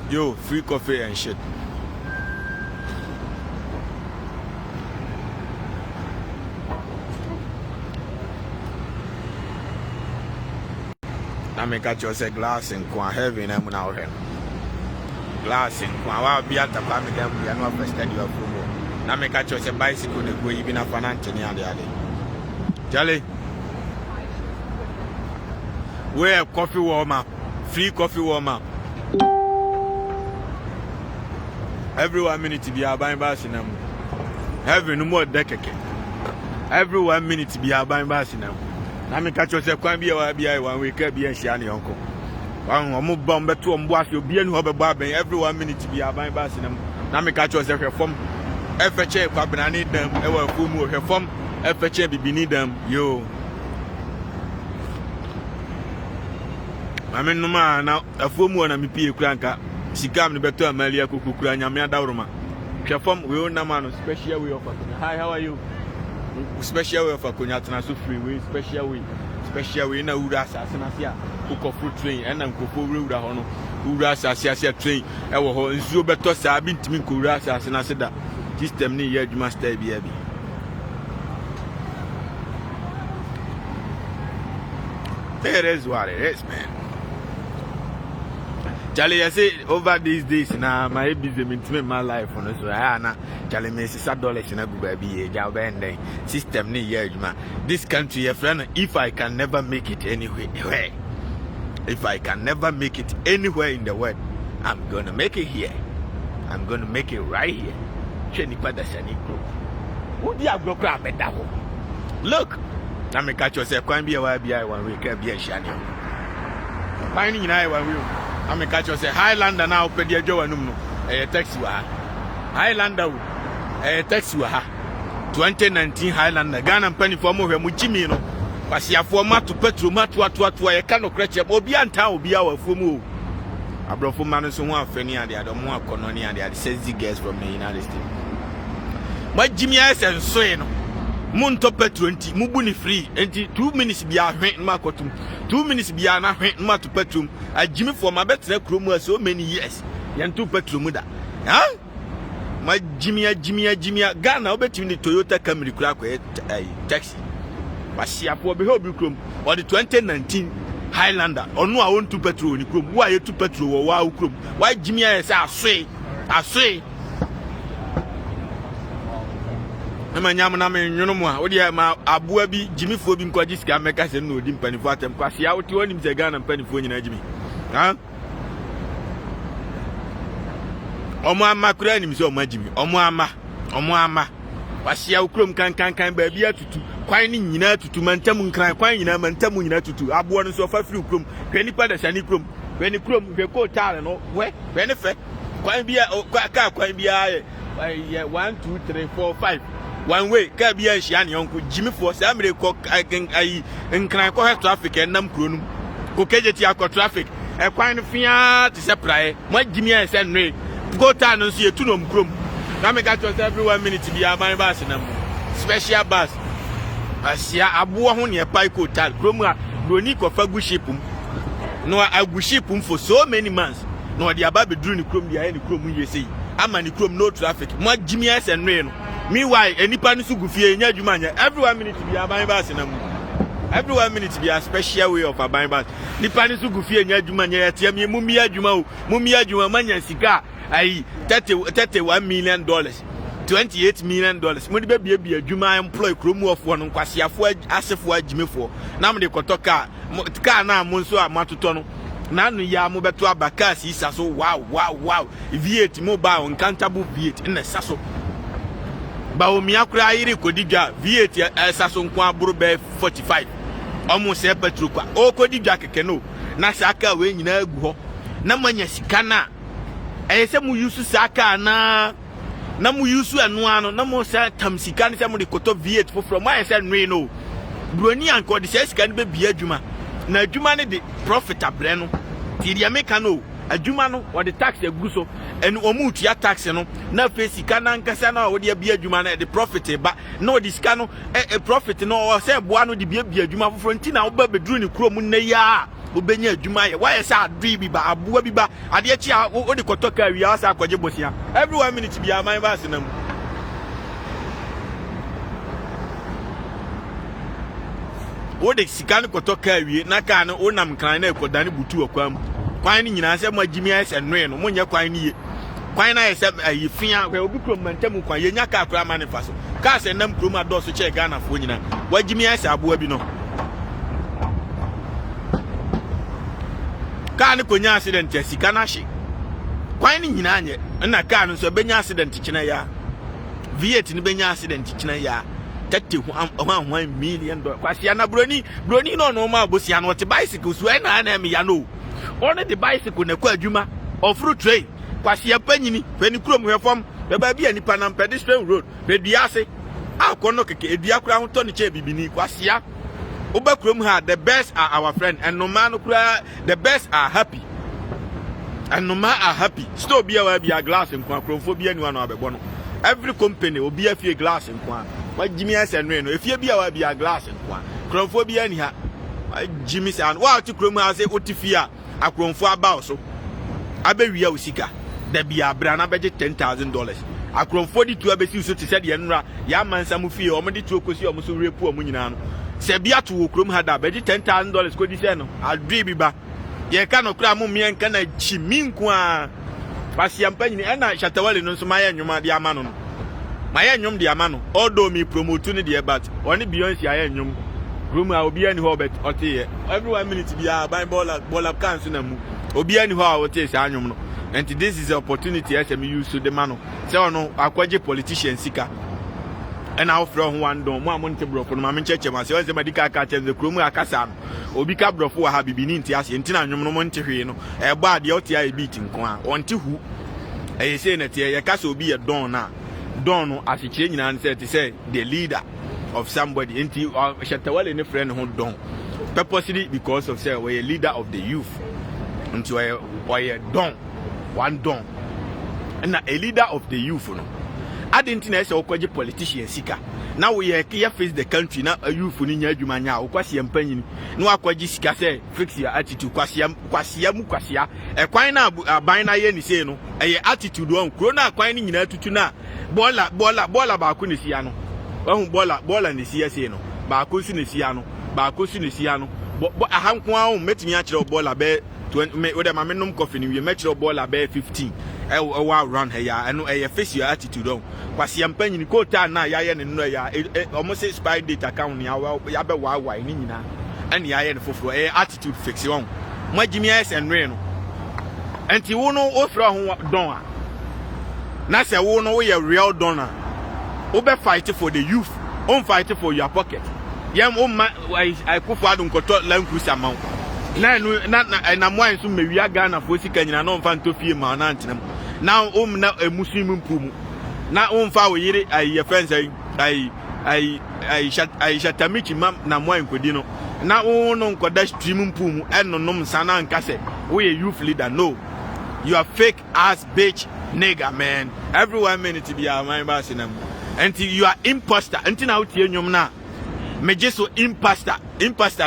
Yo, free coffee and shit. I make a choice a glass and quite heavy and I'm now here. Glass and quite be at the family, we are not first study of football. Now make a choice a bicycle that go even a financial near the other. Jolly. Where coffee warmer, free coffee warmer. Every 1 minute to be a buying bass in them. Every no more decade. Every 1 minute to be a buying bass in them. I make a choice a quite be a BI 1 week, be a shiny uncle. One more bomb, but 2 on boss, you'll be in Hobber Barbie every 1 minute to be a buying bass in them. Now make a choice of from FHA, Papa, I need them, ever full more from FHA, be need them, yo. I mean, no man, now a full more and me cranker. She come to better Amelia Kukura and Yamia Dauruma. Perform, we own a man, special way of a hi, how are you? Special way of a Kunyatana free way, special way in a Uda Sasanasia, cook of fruit train, and I'm Kufu Ruda Hono, Ura Sasia train, our whole Zubeto Sabin to me Kura Sasanaseda. This time, you must stay, baby. It is what it is, man. Charlie, I say over these days now, my busy maintain my life on us. Charlie, me $6 in a good baby, job ending system. This country, your friend, if I can never make it anywhere, if I can never make it anywhere in the world, I'm gonna make it here. I'm gonna make it right here. Look, I may catch yourself. Can't be a YBI 1 week, be a shiny. Finding I will. I may catch yourself. Highlander now, Pedia Joe and a taxi. Highlander, a taxi. 2019 Highlander, Gun and Penny for more Muchimino. But see a format to petrol, what I cannot catch up or be on town, be our fumu. I brought for manners and 1 penny and the other more colony and the other 60 guests from the United States. My Jimmy S and Soeno. Monto petrol, Mubuni free, and 2 minutes be a rent marketum, 2 minutes be a rent market petrol. I Jimmy for my better room so many years, and 2 petrol muda. Huh? My Jimmy, Ghana, I'll bet you in the Toyota Camry crack a taxi. But see, I probably hope you come or the 2019 Highlander, or no, I want 2 petrol in the room. Why you 2 petrol or wow, why Jimmy is I say. You know more. What do my Abuabi Jimmy Fobin Quadisca make us no dim penny for them? Pass out to him the gun and penny for you, Jimmy. Huh? Oma Macranim so much, Jimmy. Omoama. Was ya crum can baby to quining you to Mantamun cry, quine in a Mantamun to Abuan so far through crum, penny padders and crum, when you crum, you call talent, where, benefit, quite be a quite be a 1, 2, 3, 4, 5. 1 way, Cabby and Shani Uncle Jimmy for somebody cock I can and can I traffic and Nam Crunum. Cocagetia traffic, a quine of fiat to supply. My Jimmy and San Ray, go down and see a tunum crum. Now make us every 1 minute to be a my bus in a special bus. I see a Buahonia Pico tal, Croma, Bronico Fagushipum. No, I will ship him for so many months. No, the Ababi drew the crum behind the crum you say. I'm an crum no traffic. My Jimmy and Rain. Meanwhile, any panisu gufie in Yajumania, every 1 minute to be a buying bus in a every 1 minute to be a special way of a buying bus. The panisu gufie in Yajumania, Tiami, Mumia Jumania Sika, I $31 million, $28 million. Would be a Juma employ Krumu of 1 Quasia for Asif Jimmy for. Now the Kotoka, Kana Monso Matutono. Nanu ya Mobetua Bakasi, Sasso, wow, V8 mobile, uncountable V8 in the Sasso. Baumia iri Kodija, V8 Sasson Brube 45. Almost a petruka. O Kodija Keno, Nasaka when you know, Namanya Sikana. I say, Musu Saka na Namu Yusu and Nuano, Namo Satam Sikan, some of the Koto V8 from my son Reno. Bruni and Codices can be Juma. Na Jumani the prophet a Breno. Tidia Mecano. A Jumano or the tax a guso and Omutia tax no na face Canan Cassana or the Bia Jumana the prophet but no this cano a prophet no or say Buano the Bia Juma Frontina or Baby Druni Cromuneya Ubenya adwuma ye. Why say adwi bi ba aboa bi ba. Ade chi a wo de kotoka wi asa akwaje bosia. Every 1 minute bi aman ba senam. Wo de sika ne kotoka wi na ka ne onam kran na ekodane butu akwam. Kwan ni nyina se magimi ase noe no monye kwan ni ye. Kwan na ese ayifia we obi krom mantam kwan ye nya ka akra manifaso. Ka se nam krom adoso che Ghana fo nyina. Wagimi ase aboa bi no. Ka ne konya accident ya sika na hye. Kwan ni nyina anye na ka no so benya accident kina ya. V8 ni benya accident kina ya. Tete $1 million. Kwasi na broni no ma bosia no te bicycle so na me ya no. One the bicycle na kwa adwuma ofru train. Kwasi apanyini fani krom hwefom be ba bia nipa na pedestrian road. Be dua ase. Akono keke edua kura ho to ne che bibini kwasi a. Oba krom ha the best are our friend and no man kura the best are happy. And no man are happy. Still be a glass in kwa kromfo bia ni wana abebo no. Every company will be a few glass in kwa. What Jimmy has and Reno, if you be a glass in kwa. Cromfo be any ha. Jimmy and what to Crom has a Otifia, a cromfo about so. Abe Ria Usika, there be a brana budget $10,000. A crom 42 abesu so to said Yanra, Yaman Samufi, or Medi to Cosi or Musuri poor Muninan. Sebia to Crom had a budget $10,000 Codiceno. I'll dream ba. Ye cannot cram me and can a chiminqua. Pasiampani and I Shatawali no Sumaya Numa Diamano. My enyum Diamano, although me promoting the but only beyond the enyum. Room I will be any hobbit or tea. Every 1 minute be a by ball of cans in a move. Obi any how I taste annual. And this is the opportunity as me use to the mano. So no, I quite politician seeker. And I'll from one dome, 1 month bro from my church, myself, the medical catch and the Kruma Cassan. Obika bro for have been in Tias in Tina Monterino, a bad the OTI beating qua, on to who. I say that your castle be a don now. Don as a change and said to say the leader of somebody into Shatawal and a friend who don't. Purposely because of say we're a leader of the youth. Into a don. One don. And a leader of the youth. I didn't know so politician seeker. Now we are here face the country now a youth in your Jumania or Quasi and Penny. No Aquajisca say fix your attitude Quasia Muquasia. A quina bina yen say no. A attitude on Crona quining in to na. Bola Bacunisiano. Bola and the CSano. Bacusinisiano. Bacusinisiano. But I have one met natural bola bear. With a maminum coffin, you met your ball a bear 15. A while run here, and I face your attitude on. Was your penny quota now, Yayan and Noya, almost expired data account, Yabba Wai, Nina, and Yayan for attitude fix you on. My Jimmy S. and Reno. And Tiwono Ofra Donna. Nasa won't know a real donor. Ober fighting for the youth, on fighting for your pocket. Yam, I could find Cotot Lankus amount. Na mwan so mewia Ghana fo sika nyina no mfa ntofie ma na antenam na na muslim mpumu na mfa wo yire ayi friends ayi shatamichi mam na mwan kodi no na no nkoda stream mpumu ennonom sana nkase we youth leader. No, you are fake ass bitch nigga man. Every 1 minute be a man ba sinam until you are imposter until na utie nyom na meje so imposter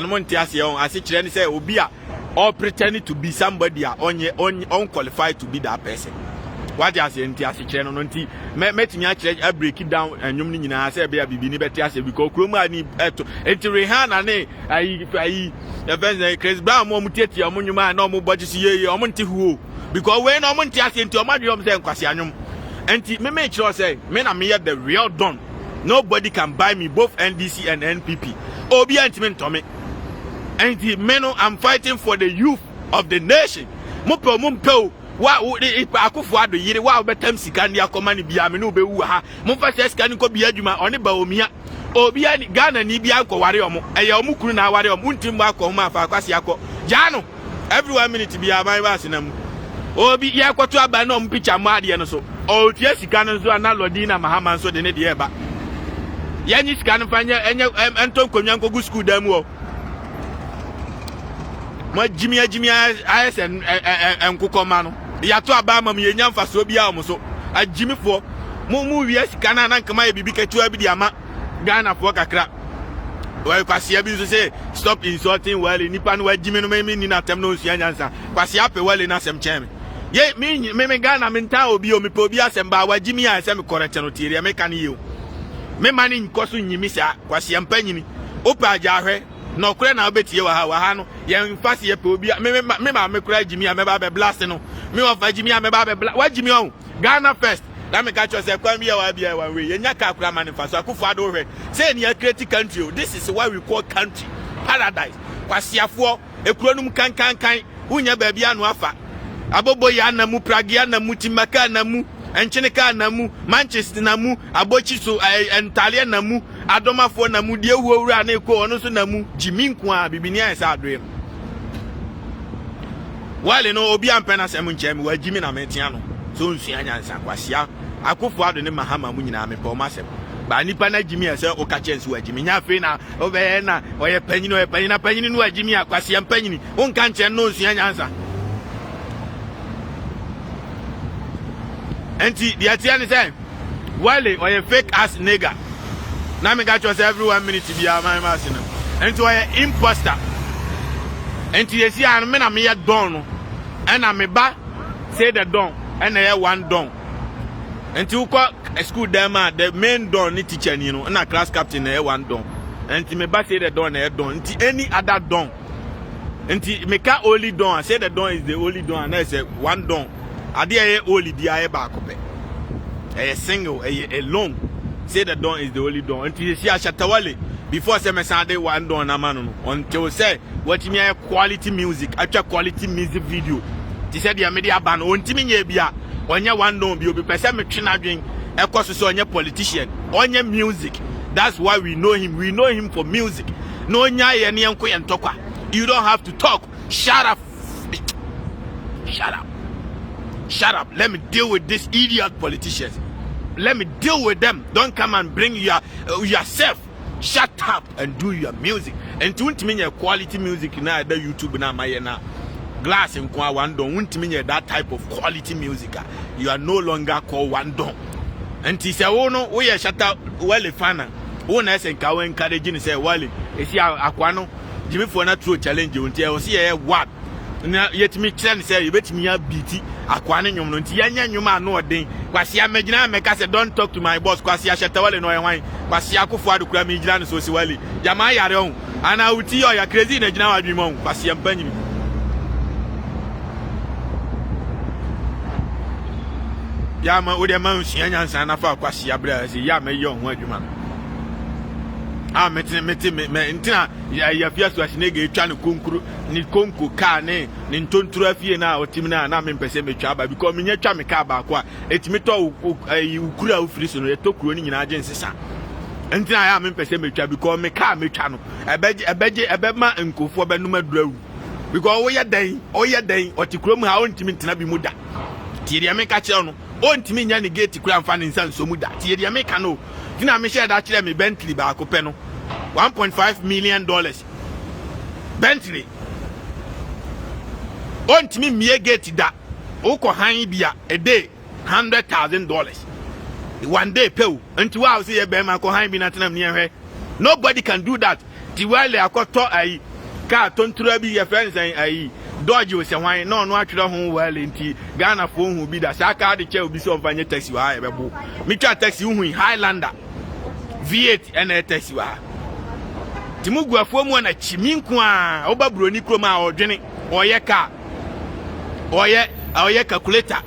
no monte ase on ase kire ni say obi a or pretending to be somebody unqualified to be that person. What you say nti ase kire no nti metimi a kire break it down enwom ni nyina say be a bibi ni beti ase because kroma ni eto enti Rihanna ne ayi event Chris Brown mo muteti o munwuma na o mo budget ye o mo nti huo because we no mo nti ase nti o ma dwom say nkwase anwom enti me kire say me na me the real don. Nobody can buy me both NDC and NPP. Obi antime ntome. And I'm fighting for the youth of the nation. Mumpe wa akufo ado yire wa obetam sika ndia koma ni bia me no be wu ha. Mumfa sika ni ko bia adwuma oni ba omia. Obi ani Ghana ni bia ko ware omo. Eye omo kunu na ware omo ntim ba ko ma fa kwase akọ. Jano every 1 minute bia ban ba senam. Obi ye kwato aba na omo picture ma ade no so. O tia sika no so na Lodina Mahama so de ne de eba. Yanyi scan fanya enton konwan ko gu school dem wo ma Jimmy ISN enkukoma no ya to aba mam ye nyamfa so bia o so a Jimmy fo mu wi scan na nka ma bibi ketua bi di ama Ghana fo kakra Well, Kwasia bi say stop insulting well nipa no wagime no me ni na tem no sua nyansa. Kwasia pe well na asem kyem. Ye me Ghana me nta obi o me pe obi asem ba wagime a asem correct no tiere me kan ye. Me mani nkoso nyimi sa Kwasia mpanyini. Opa aja ahwe no kure na obetie wa ha no ye mfase ye pe obi me ma me kura gimi a me ba be blast no. Me of gimi a me ba be blast. Wagime on Ghana first. Let me catch yourself. Come here, one way. You're not Kakura manifesto. I could follow her. Say, in a creative country. This is what we call country. Paradise. Kwasiafo, a cronum can. Unya baby anuafa. Abobo yana mu, Pragiana mu, Timaka namu, and Chineka namu, Manchester namu, Abochiso, and Talia namu, Adoma for namu, dear who ran a co, and also namu, Jiminkwa, Bibinia is our dream. While in Obian Penas and Munchem were Jimmy Ametiano. So, Sianya Kwasia. Akufo ado ne mahama mu nyina me po masem ba nipa na Jimmy ase o ka chance wa Jimmy nya fe na obe na oye panyini no Jimmy akwase panyini won kan che no nsia nyansa enti dia tia ne say wale oye fake ass nigga na me got yourself every 1 minute bia man ma se no enti oye imposter enti yesi an me na me ye don no na me ba say the don na ye one don. And you call a school dama, the main don ni teacher, you know, and a class captain, one don. And me back say the don, don, any other don. And me can't only don, I say the don is the only don, and I say one don. I dare only the air back up. A single, a long. Say the don is the only don. Until you see a Shatawale before Sunday one don, Amano. Until say what you mean quality music, actual quality music video. She said the media ban on Timmy Bia. Onye one don be obi person me twena dwen ekoso so onye politician onye music. That's why we know him for music. No nya ye ne enko entokwa. You don't have to talk. Shut up. Let me deal with these idiot politicians. Let me deal with them. Don't come and bring yourself. Shut up and do your music. And to mean quality music na the YouTube na mayena glass in kwa one don won't mean that type of quality music. You are no longer called one don. And he said, oh no, we are shut up well fana. One as and cow encouraging say, well, is here aquano, Jimmy for not true challenge you until see what. Yet me tell say you bet me a BT aquanin you man no day. Quasia Magina make us don't talk to my boss, Quasia Shatawale no wine, Quasia Kufuadu Kramijan so Siwali, Jamaya own, and I will tell you crazy in a general dream, Quasia Benjamin. Yama with a man, Shians and Afa Quasia Braz, Yama young man. Metina, ya fias was nege chanu kunkuru, ni konku ka ne, ni ntontura fie na otimina na me mpese metwa because me nya twa me ka ba kwa etimito ukura ufiri so no etokuro ni nyina agye nsesa. Entina ya me mpese metwa because me ka metwa no ebema nkofo benum adurawu because oye dan otikuro mu ha ontimi ntina bi muda. Tiye me ka kire no ontimi nya ne gate kura mfa ne nsa nso muda. Tiye me ka no Tina me share that chile me Bentley ba akopeno $1.5 million. Bentley. On to me gate that oko han bia a day $100,000. One day pay until I see a bema ko han bi natanam near her. Nobody can do that. Tiwale akoto ai car tontura bi your friends ai Dodge was a wine, no, actually, home well in tea. Ghana phone who be the Saka, the chair will be so fine. Taxi, I have a book. Mika taxi, who in Highlander V8 and a taxi. Timugua form one a Chiminkwa, Oba Bruni Chroma or Jenny, or your car, or your calculator,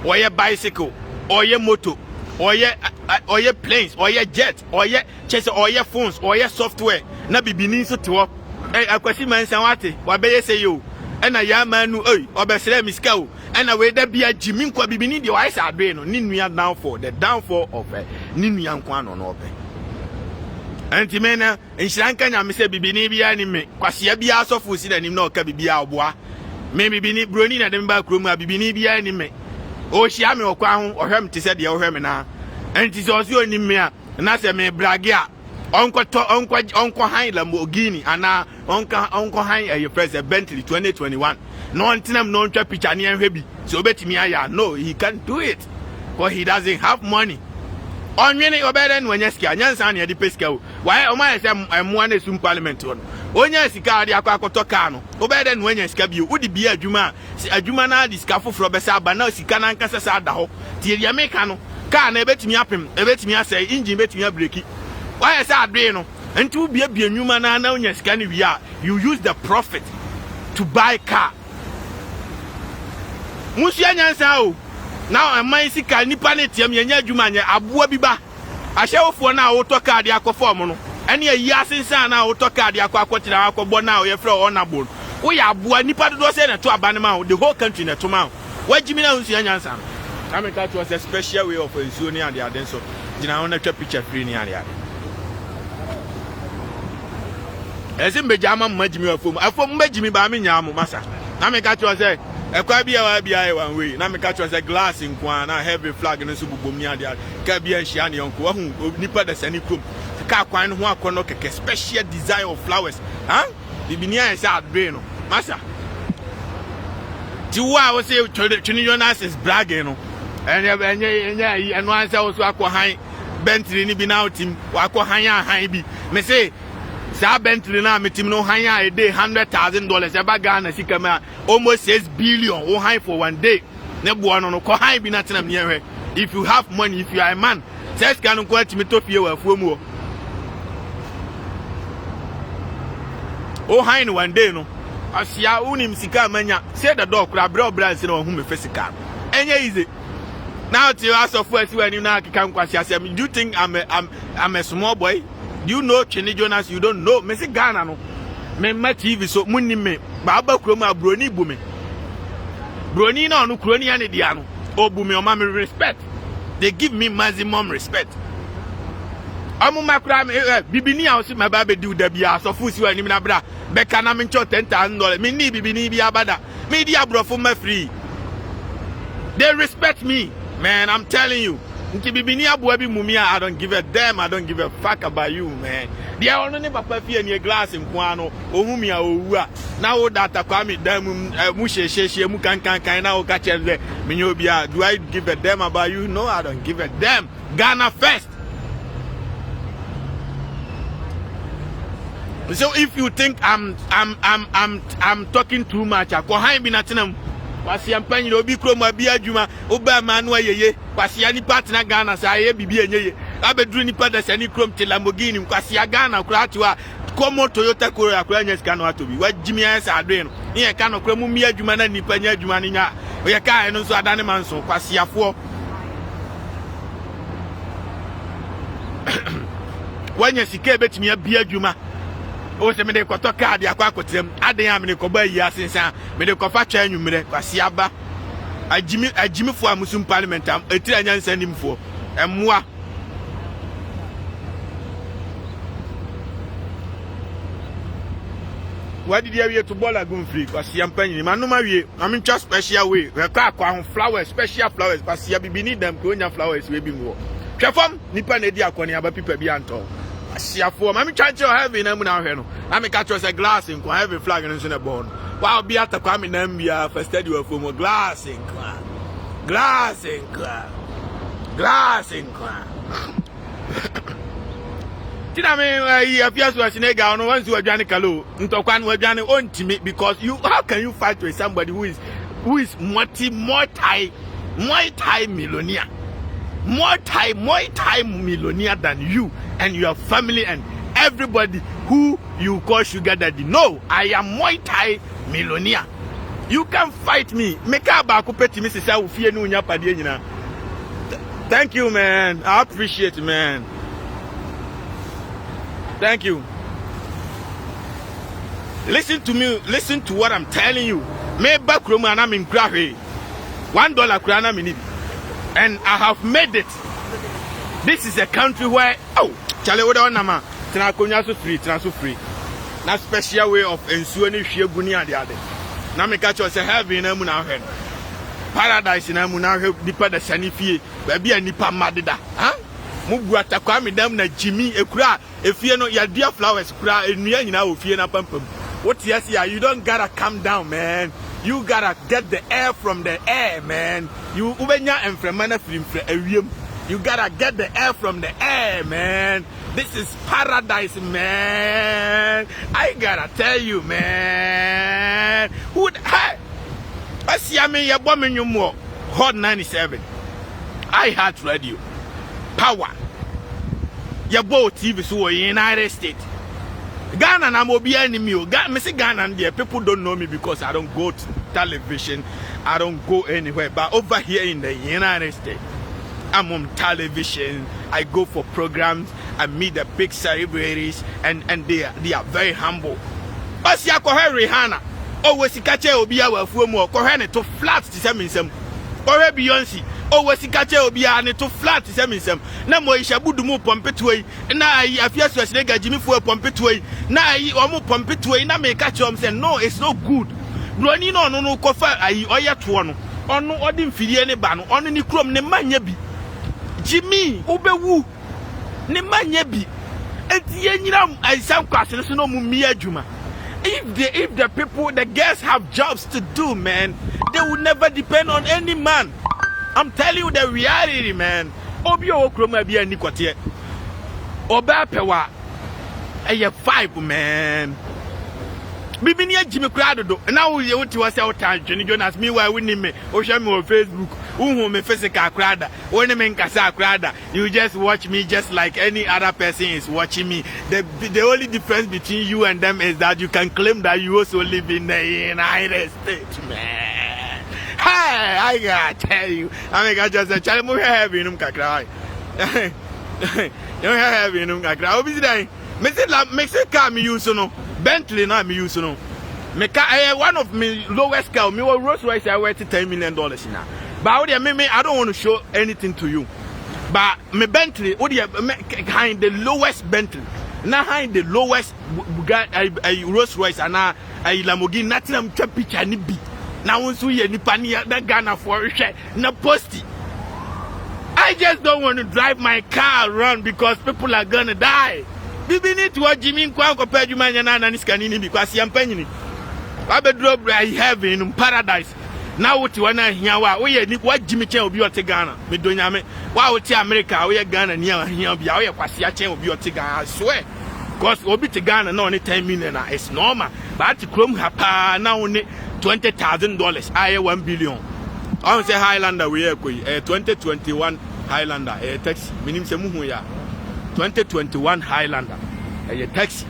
or your bicycle, or your motor, or your planes, or your jet, or your chess, or your phones, or your software. Nabi Biniso to up. I question man Sawati, what be say you? And a young man who obesere miskau and away there be a Jimmy kwa bibini the wise are doing on Ninuya downfall, the downfall of a Ninuyan Kwan on open. Antimena in Shankan, I say bibini be anime, Quasia be also for sin and him no cabibia bois. Maybe Bini Bruni and them back room, bibini be anime. Oh, Shiami or Kwan or him to say the Ohemina. And it is also in me, and that's a me bragia. Uncle Hein Lamborghini and now Uncle Hein your president Bentley 2021. No antinam no picture near heavy. So bet me no, he can't do it. Because he doesn't have money. onwene obere no anya sika nyansa na yede pesika o why o ma say emmoa na sum parliament no onya sika ade akoto ka no obere no anya sika bi udi bia adwuma adwuma na ade sika foforo be sa aba na sika na nkasa sa ada ho tie dia meka no ka na ebetimi apem ebetimi asai engine betimi abreki why say adwe no enti wo bia nwuma na onya sika ni wi a you use the profit to buy car musu anyansa o now am sika nipa ne tiam yenya adwuma nya aboa bi ba ahyewofo na woto card akofo no ene ayi asensan na woto card akotira akobɔ na o ye frɛ honorable wo ya aboa nipa dodo se na to abane ma the whole country na to ma wagimi na musu anyansa no ameka to was a special way of nsuo ne ade ade so gina ho na twa picture free ne ade ade ezim be jama magimi afom magimi ba me nya mo masa na ameka to say ekwa bia wa bia one way na me catch was a glass in kwa na heavy flag no so bubom ni ade ka bia hia ne yonko hu nipa da sani krom ka kwan ho akono keke special design of flowers bibini an say adwe no masa ti wa wo say twini Jonas is bragging no enye eno an say wo so akohan Bentley ni bi na otim wa akohan bi me say sa Bentley na metim no hanya a day $100,000 eba Ghana sika ma almost 6 billion o high for one day ne bo no ko high bi na tenam ne hwe if you have money if you are a man says kan ko atimi tofie wa afuomu o high no one day no asia unim sika manya say the dog kura bra say no hu me physical enye easy now to us of first when you na kan kwasi asem do you think I'm a small boy? Do you know Chini Jonas? You don't know. Me say Ghana no. Me ma TV so munni me. Baba kroma broni bu me. Broni na no kroni ane dia no. Obu me o ma me respect. They give me maximum respect. Amu makra me bibini a o si ma ba be do da bia so fu si wa ni na bra. Be kana me ncho $10,000. Me ni bibini bia bada. Me di abrofo ma free. They respect me. Man, I'm telling you. I don't give a damn. I don't give a fuck about you, man. They are only papa fee and your glass in Kwano, or whom you are. Now that I come in them, Mushe, Mukan, now catch it. Minobia, do I give a damn about you? No, I don't give a damn. Ghana first. So if you think I'm talking too much, I go high binatinum. Wasi ampanyi obi kroma bi adwuma oba manu ayeye kwasi ani partner Ghana sa aye bibi enyeye abeduru ni pada sani krom te Lamborghini kwasi Ghana kura tiwa komo Toyota Corolla kura nya sika no atobi wagimi asa adwe no ye ka no kura mu mi adwuma na nipa nya adwuma ni nya ye ka eno so adane manso kwasi afo wanya sika ebetimi abia adwuma o se me de koto card akwa akotem aden am ne koba yi asensan me de kofa twa anwumre kwase aba agimi fo amusum parliament am etira nyansa nimfo emmoa wadi dia wie to bola gun free kwase ampanyi manoma wie am twa special way we ka akwa flowers special flowers kwase bibini dem ko nya flowers we bi mo twafam nipa na di akoni aba pipa bi anto asiafo mami chancho heavy na mu na hwe no ami catch us a glass in kwa heavy flag no so na born wow bi atakwa mi na mbia for steady wa fo mo glass in kwa tina me afia so asinega no wansi wadwane kalo ntokwa no wadwane ontimi because you how can you fight with somebody who is multi millionaire multi-millionaire than you and your family and everybody who you call sugar daddy? No, I am multi-millionaire. You can fight me. Make up back up to me. Thank you, man. I appreciate it, man. Thank you. Listen to me. Listen to what I'm telling you. Me back room and I'm in Krahe. $1 krana minute. And I have made it. This is a country where Charlie Oda Nama Tanakonya so free. Na special way of ensuring Sheguni and the other. Now me catch us a heavy in Amuna head. Paradise in Amuna help deeper the Sanifi, baby and Nipa Madida. Mugwata kwami dem na Jimmy Ekura, if you know your dear flowers cry and you know if you're pump. What yes, yeah, you don't gotta come down, man. You gotta get the air from the air, man. You ubenya and from mana film for a room. You gotta get the air from the air, man. This is paradise, man. I gotta tell you, man. Hey, I see your woman you more. Hot 97. I had radio. Power. Your boat TV so in United States. Ghana na mo be enemy. Me say Ghana there people don't know me because I don't go to television. I don't go anywhere. But over here in the United States, I'm on television. I go for programs. I meet the big celebrities, and they are very humble. But ya ko Rihanna. Oh, we sikache obi a wafuo mu. Ko he ne to flat to say minsem. Ko he Beyonce. Oh, we sikache obi a ne to flat to say minsem. Na mo isha budu mu pompe tuoi. Na ayi afia so ase ga jimi fu pompe tuoi. Na ayi o mu pompe tuoi na me ka che om say no, it's not good. Broni no ko fa ayi oye to no. Ono odi mfidie ne ba no. Ono ni krom ne manya bi. Jimmy obewu ne manya bi. Enti yenyiram aisam kwase so no mu mi adwuma. If the people, the girls have jobs to do, man, they will never depend on any man. I'm telling you the reality, man. Obi o kroma bi ani kwate. Oba pewa. Eye 5, man. Bibi ni Jimmy crowd do. Now we want to say out Johnny Jonas me why winning me. O share me on Facebook. Who me physical crowd. When me nkasa crowd. You just watch me just like any other person is watching me. The only difference between you and them is that you can claim that you also live in the United States, man. Hey, I gotta tell you. I mean, I just say, "Chale mo heavy num kakra." You heavy num kakra. Obi say, "Me say la, me say car me use no." Bentley na me use no. Me car one of me lowest car. Me was Rolls Royce. I worth $10 million now. But I don't want to show anything to you. But me Bentley, behind the lowest Bentley, now behind the lowest Rolls Royce and a Lamborghini. Nothing I'm trying picture ni be. Now once we ni pani that Ghana for share na posty. I just don't want to drive my car around because people are gonna die. Bibi need to watch Jimmy Kwan compare you man na niskanini because I'm penny. I be drop I have in paradise. Now what you wanna hear we ni what Jimmy Chen obi ote Ghana. Me do nyame. Wa ote America we Ghana near here bia we kwase Chen obi ote Ghana. I swear. Because obi te Ghana na only 10 million it's normal. But to chrome hapa na only $20,000. I 1 billion. I say Highlander we 2021 Highlander taxi. Minim se muhu ya. 2021 Highlander a taxi.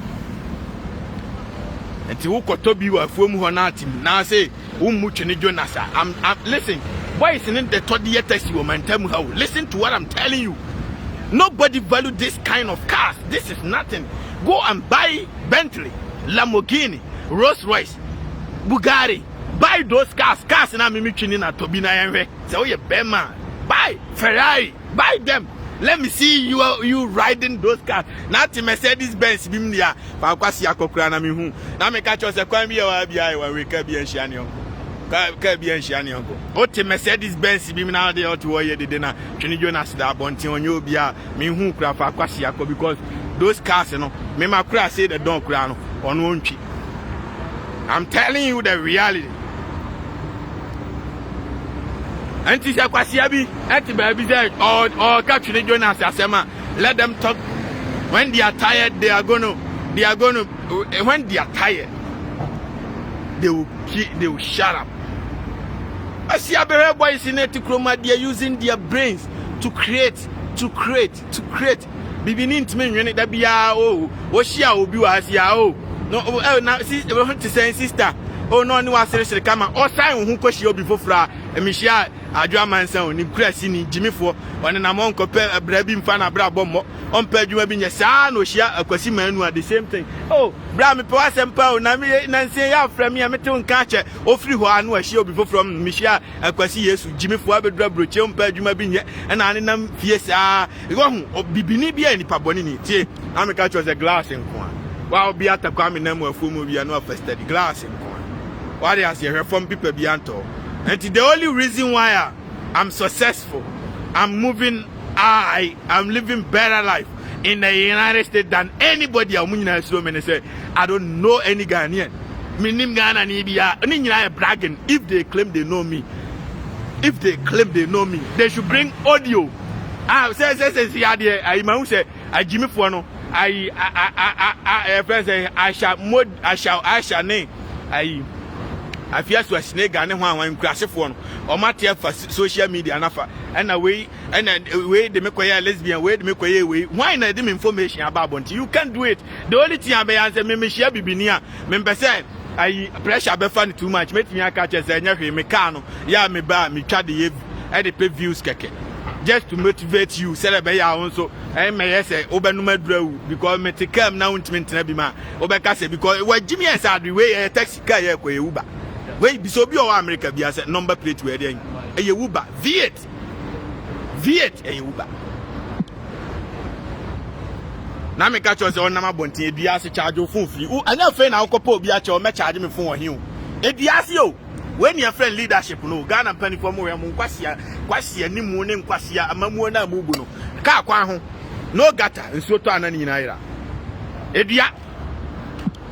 And to Kotobi wa fumu honatim. Now say Umuchini Jonas. I'm listen. Why isn't the 30-year taxi woman tell me how? Listen to what I'm telling you. Nobody value this kind of cars. This is nothing. Go and buy Bentley, Lamborghini, Rolls Royce, Bugatti. Buy those cars. Cars na me chini na Tobina Yenwe. So you Bema. Buy Ferrari. Buy them. Let me see you riding those cars. Not Mercedes Benz bim dia. Fa kwasi akokra na me hu. Na me catch us kwan bi wa bia wa we ka bi anhia ne onko. Ka bi anhia ne onko. O te Mercedes Benz bim na de o to wo ye de na Twini Jonas da bonten onye obi a me hu kra fa kwasi akọ because those cars no me ma kra say the don kra no ono ontwi. I'm telling you the reality. Anti Sakwasiabi, anti baby said, or capture Jonas Asema, let them talk. When they are tired, they are gonna, when they are tired, they will shut up. I see a boys in Eticroma, they are using their brains to create. Beginning to mean that be what she will be as no, now see, we want to say, sister. Oh no, no one says come on. Or sign who question before fra. Michia, a German sound, in Cressini, Jimmy for one and among compare a brabim fan a brabombo. On pay you have been your son or share a quasiman who are the same thing. Oh, Brammy Pass and Pow, Nami, Nancy, from me, a metal catcher, or free one was she before from Michia, a quasi yes, Jimmy for a drab brooch, on pay you have been yet, and I am fierce. One of Bibini any Pabonini. I'm a catch was a glass in corn. While be at the coming name of full movie and not fested glass in corn. What else you heard from people Bianto? And the only reason why I'm successful, I'm moving, I'm living better life in the United States than anybody. I'm say I don't know any Ghanaian. Minim Ghana Nibia, bragging. If they claim they know me, they should bring audio say I ma hu say Jimmy for no I friends I shall name I fear to a snake and one crash for no or matter for social media and and away and way they make a lesbian way to make way why not them information about you can do it. The only thing I may answer me share be near member said I pressure be funny too much make me catch as a mecano ya me ba me twa the pay views keke just to motivate you celebrate ya also I may say obenuma draw because me take am now ntment na bi ma obeka say because we Jimmy and sad way taxi car ya ko Uber we bi so bi o America bi as number plate we dey e Uber V8 e Uber na me catch us on na mabontin e ase charge o phone free anya fe na akopa obi a che o me charge me phone o hin o e ase o when your friend leadership no Ghana penny for mo kwasia ni mu ne kwasia amamu na amubu no ka kwan ho no gata nso to anani nyina ira edua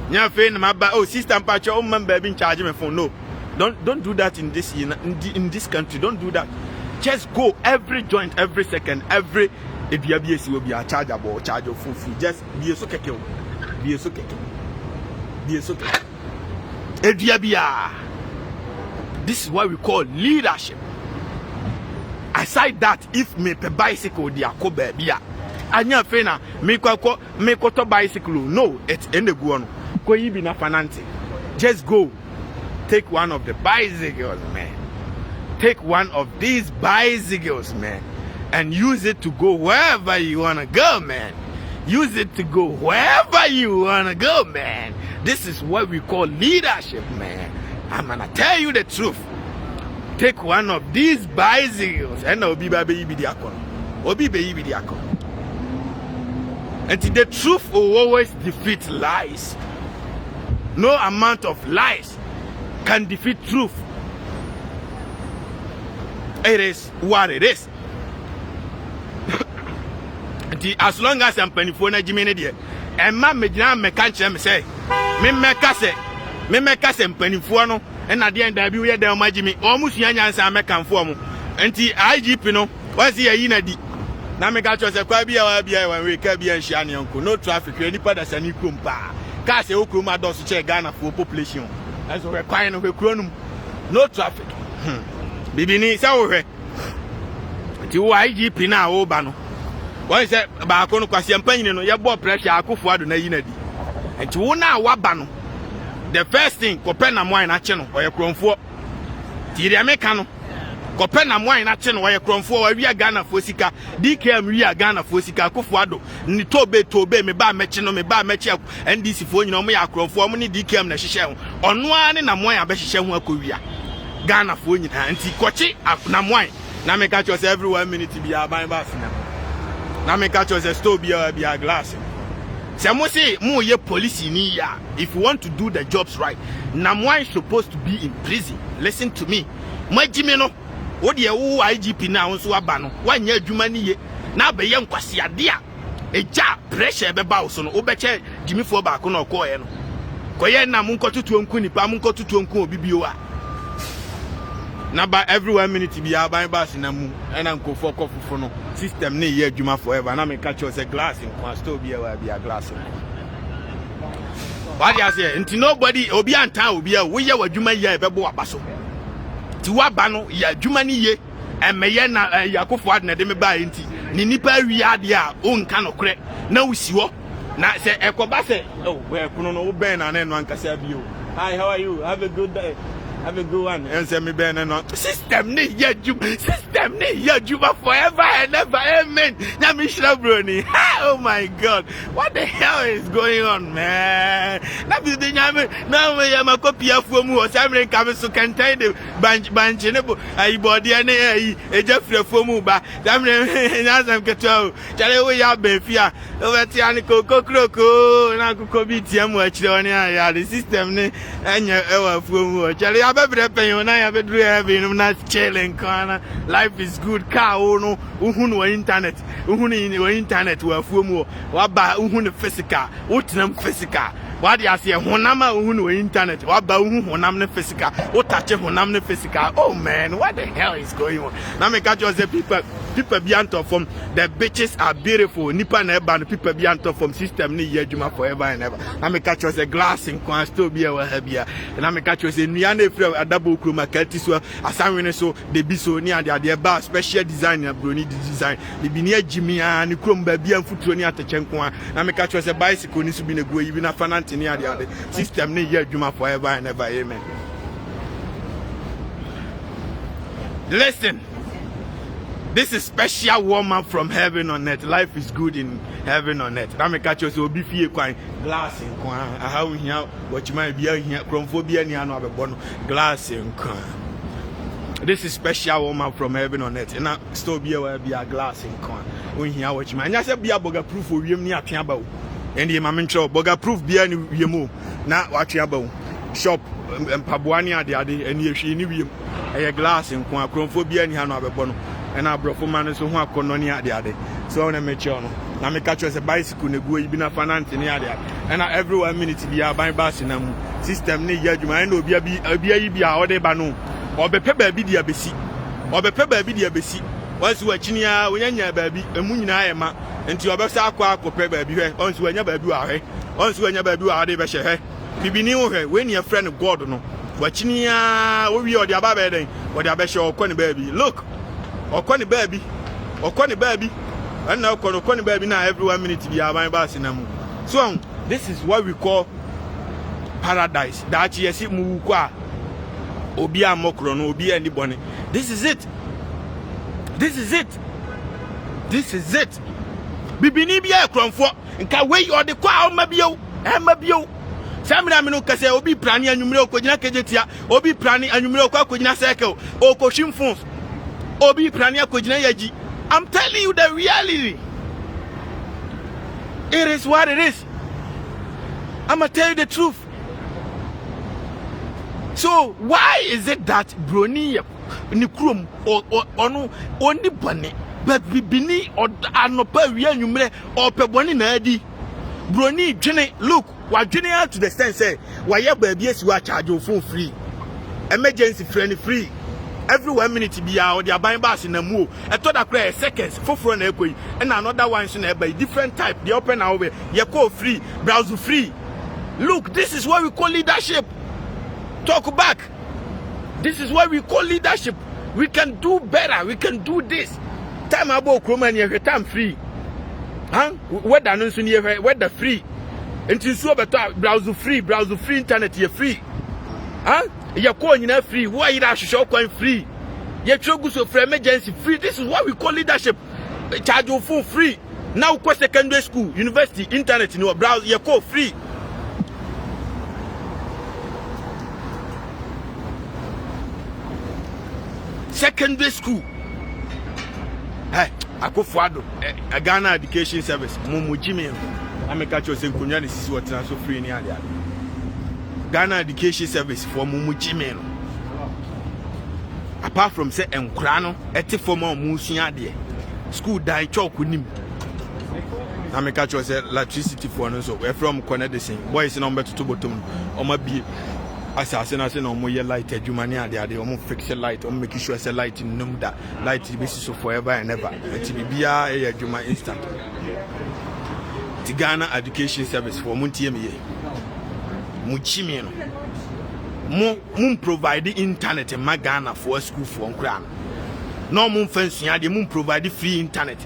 nya fe na maba oh sister mpacho o member bi charge me phone no don't do that in this country. Don't do that. Just go every joint, every second, every edua bi esi obi a chargeable charge of phone free. Just be so keke edua bia. This is what we call leadership. Aside that, if me pe bicycle di akoba bia, anya fe na me to bicycle no, it's in the go no. Ko yi bi na fanante. Just go. Take one of the bicycles, man. Take one of these bicycles, man, and use it to go wherever you wanna go, man. Use it to go wherever you wanna go, man. This is what we call leadership, man. I'm gonna tell you the truth. Take one of these bicycles and Obi baby be the akon. Obi baby be the akon. And the truth will always defeat lies. No amount of lies can defeat truth. It is what it is. As long as I'm penny for Jimmy there, and my major mechanic say, me make us penny for no. And at the end, I be where they are Jimmy. Almost young as I make and form. And the IGP no, what's the Yinadi? Now, make out yourself, when we can be and shiny uncle. No traffic, any part as an Ukumpa. Cast a Ukuma does check Ghana for population. As we're crying over Cronum. No traffic. Bibini, so we the IGP now, Obano. What is that about Quasian no, your blood pressure, I could for the Yinadi. And to now, Wabano. The first thing, Copena wine at channel or your chrome for Tiria Mecano. Copena wine at channel or your chrome for we are Ghana Fosika, DKM we are Ghana Fosika, Kofuado, Nitobe, me ba mechino, me ba mecha, and this phone, you know, me a chrome for money DKM Nashishel. On one and a moya Beshishan Korea. Ghana phone, and Kochi, Namwine. Now make catch us every 1 minute to be a buying bath now. Now make catch us a store be a glass. Some say more ye police in here. If you want to do the jobs right, Namwa is supposed to be in prison. Listen to me. My Jimmy no, what the IGP now so abano. 1 year Jumani ye. Now be young kwasia dia. A ja pressure be bows on Obeche Jimmy for back on or coin. Koye na munko tutu nkuni pa munko tutu nku bibioa. Now by every 1 minute be a buying bass in a moon and uncle for coffee for no system near year Juma forever. Now me catch us a glass in still be a glass. What you say? Until nobody obi anta obi a we ya Juma ye bebo abaso. Ti wa ba no ya Juma ni ye e me ye na Yakofo ad na de me ba enti ni nipa wi ade a o nka no kre na wusi wo na se ekoba se oh we kuno no wo ben na no ankasa bi o. Hi, how are you? Have a good day. Have a good one. And send me Ben and not system ni ya Juma forever and ever. Amen. Oh my God. What the hell is going on, man? Now we am a copy of Fumu or Samuel Camus to contain the bunch in a body and a Jeffrey Fumuba. Damn, Nazam Cato. Charlie, ya Befia. Over Tianico, Coco, and Uncle Kobe Tiam, watch on the system and your Fumu. Charlie. Life is good. Car no internet. Internet were fumu. Waba physical. Utinam physical. What you say? Honama internet. Waba honamne physical. What touch honamne physical. Oh man, what the hell is going on? Now me catch you as a people. People be anto from the bitches are beautiful. Nipa na eba no people be anto from system ni ye adwuma forever and ever. Na me catch us a glass in kwan still be a habia. Na me catch us nua na efra adabo kroma kati so asanwene so de bi so ni ade ba special design na broni design. Bi ni agimi a ni krom ba bia mfuturo ni atechenko a. Na me catch us a bicycle ni so bi na go yi bi na fanante ni ade system ni ye adwuma forever and ever. Amen. Listen. This is special woman from heaven on earth. Life is good in heaven on earth. That make catch us obi fie kwan glass in kwan. How here what man be here chromophobia ni anu abebono glass in kwan. This is special woman from heaven on earth. And still be a glass in kwan. When here what man. Nya say be a boga proof o wiem ni atwe ba o. And the mama ncho boga proof be ni wiemu na watwe ba o. Shop mpaboani ade and ye hwe ni wiem. A glass in kwan chromophobia ni anu abebono. And I brought for man so who are cononi at the other. So on a mechono. Now me catch us a bicycle ne go ibina finance in the other. And every 1 minute be a buy bus in a system ni yajuma no be a order banu. Or be pepper be the abesi. Or be pepper be the abesi. Once you are chinia, when you're baby, a munina ema, and your best aqua for pepper be here. Once when your baby are, once when your baby are the best hair. Be new her when your friend of God no. Watchinia, we are the ababed, or the abesh or conny baby. Look. Okoni baby, and now Okoni baby now every 1 minute be our bus in a so this is what we call paradise. That yes, it mukwa obia mokro no obia anybody. This is it. Bibini bia kronfo nka we or the kwa mabio. Samina mino kase obi prani anwumre okogina kejetia obi prani anwumre okogina cycle okoshimfons. Obi prania kojina yaji. I'm telling you the reality. It is what it is. I'm gonna tell you the truth. So why is it that broni ni krum or no only bone but bibini or anopa wi anwumre or peboni na adi broni dwene look wa dwene out to the sense say why baby esi wa charge your phone free emergency friend free. Every 1 minute be out their buying bus in a move. I thought that seconds for front equi and another one in a different type. The open over you call free, browser free. Look, this is what we call leadership. Talk back. This is what we call leadership. We can do better. We can do this. Time about Chromania, time free. Huh? What announcing here? What the free? Until so better browser free, internet here free. Huh? You're calling free. Why you dash show coin free? You're trying to for emergency free. This is what we call leadership. Charge your phone free. Now, go secondary school, university, internet, in your browser, you call free. Secondary school. Hey, I go for a Ghana education service. Mumu Jimmy. I make a choice in Kunyani. This is what so free in the Ghana education service for Mumu Jimmy. Apart from say Enkrano, eti former Musia de school die chalk with him. I make a choice electricity for no so we're from Conedison. Boys number 2 bottom or my be assassin as no more light Jumania they almost fix a light or make sure it's a light in Numda light basis so forever and ever. Be a Juma instant. The Ghana education service for Muntiemi Muchimino. Moon provide the internet in my Ghana for a school for Nkran. No moon fancy, the moon provide free internet.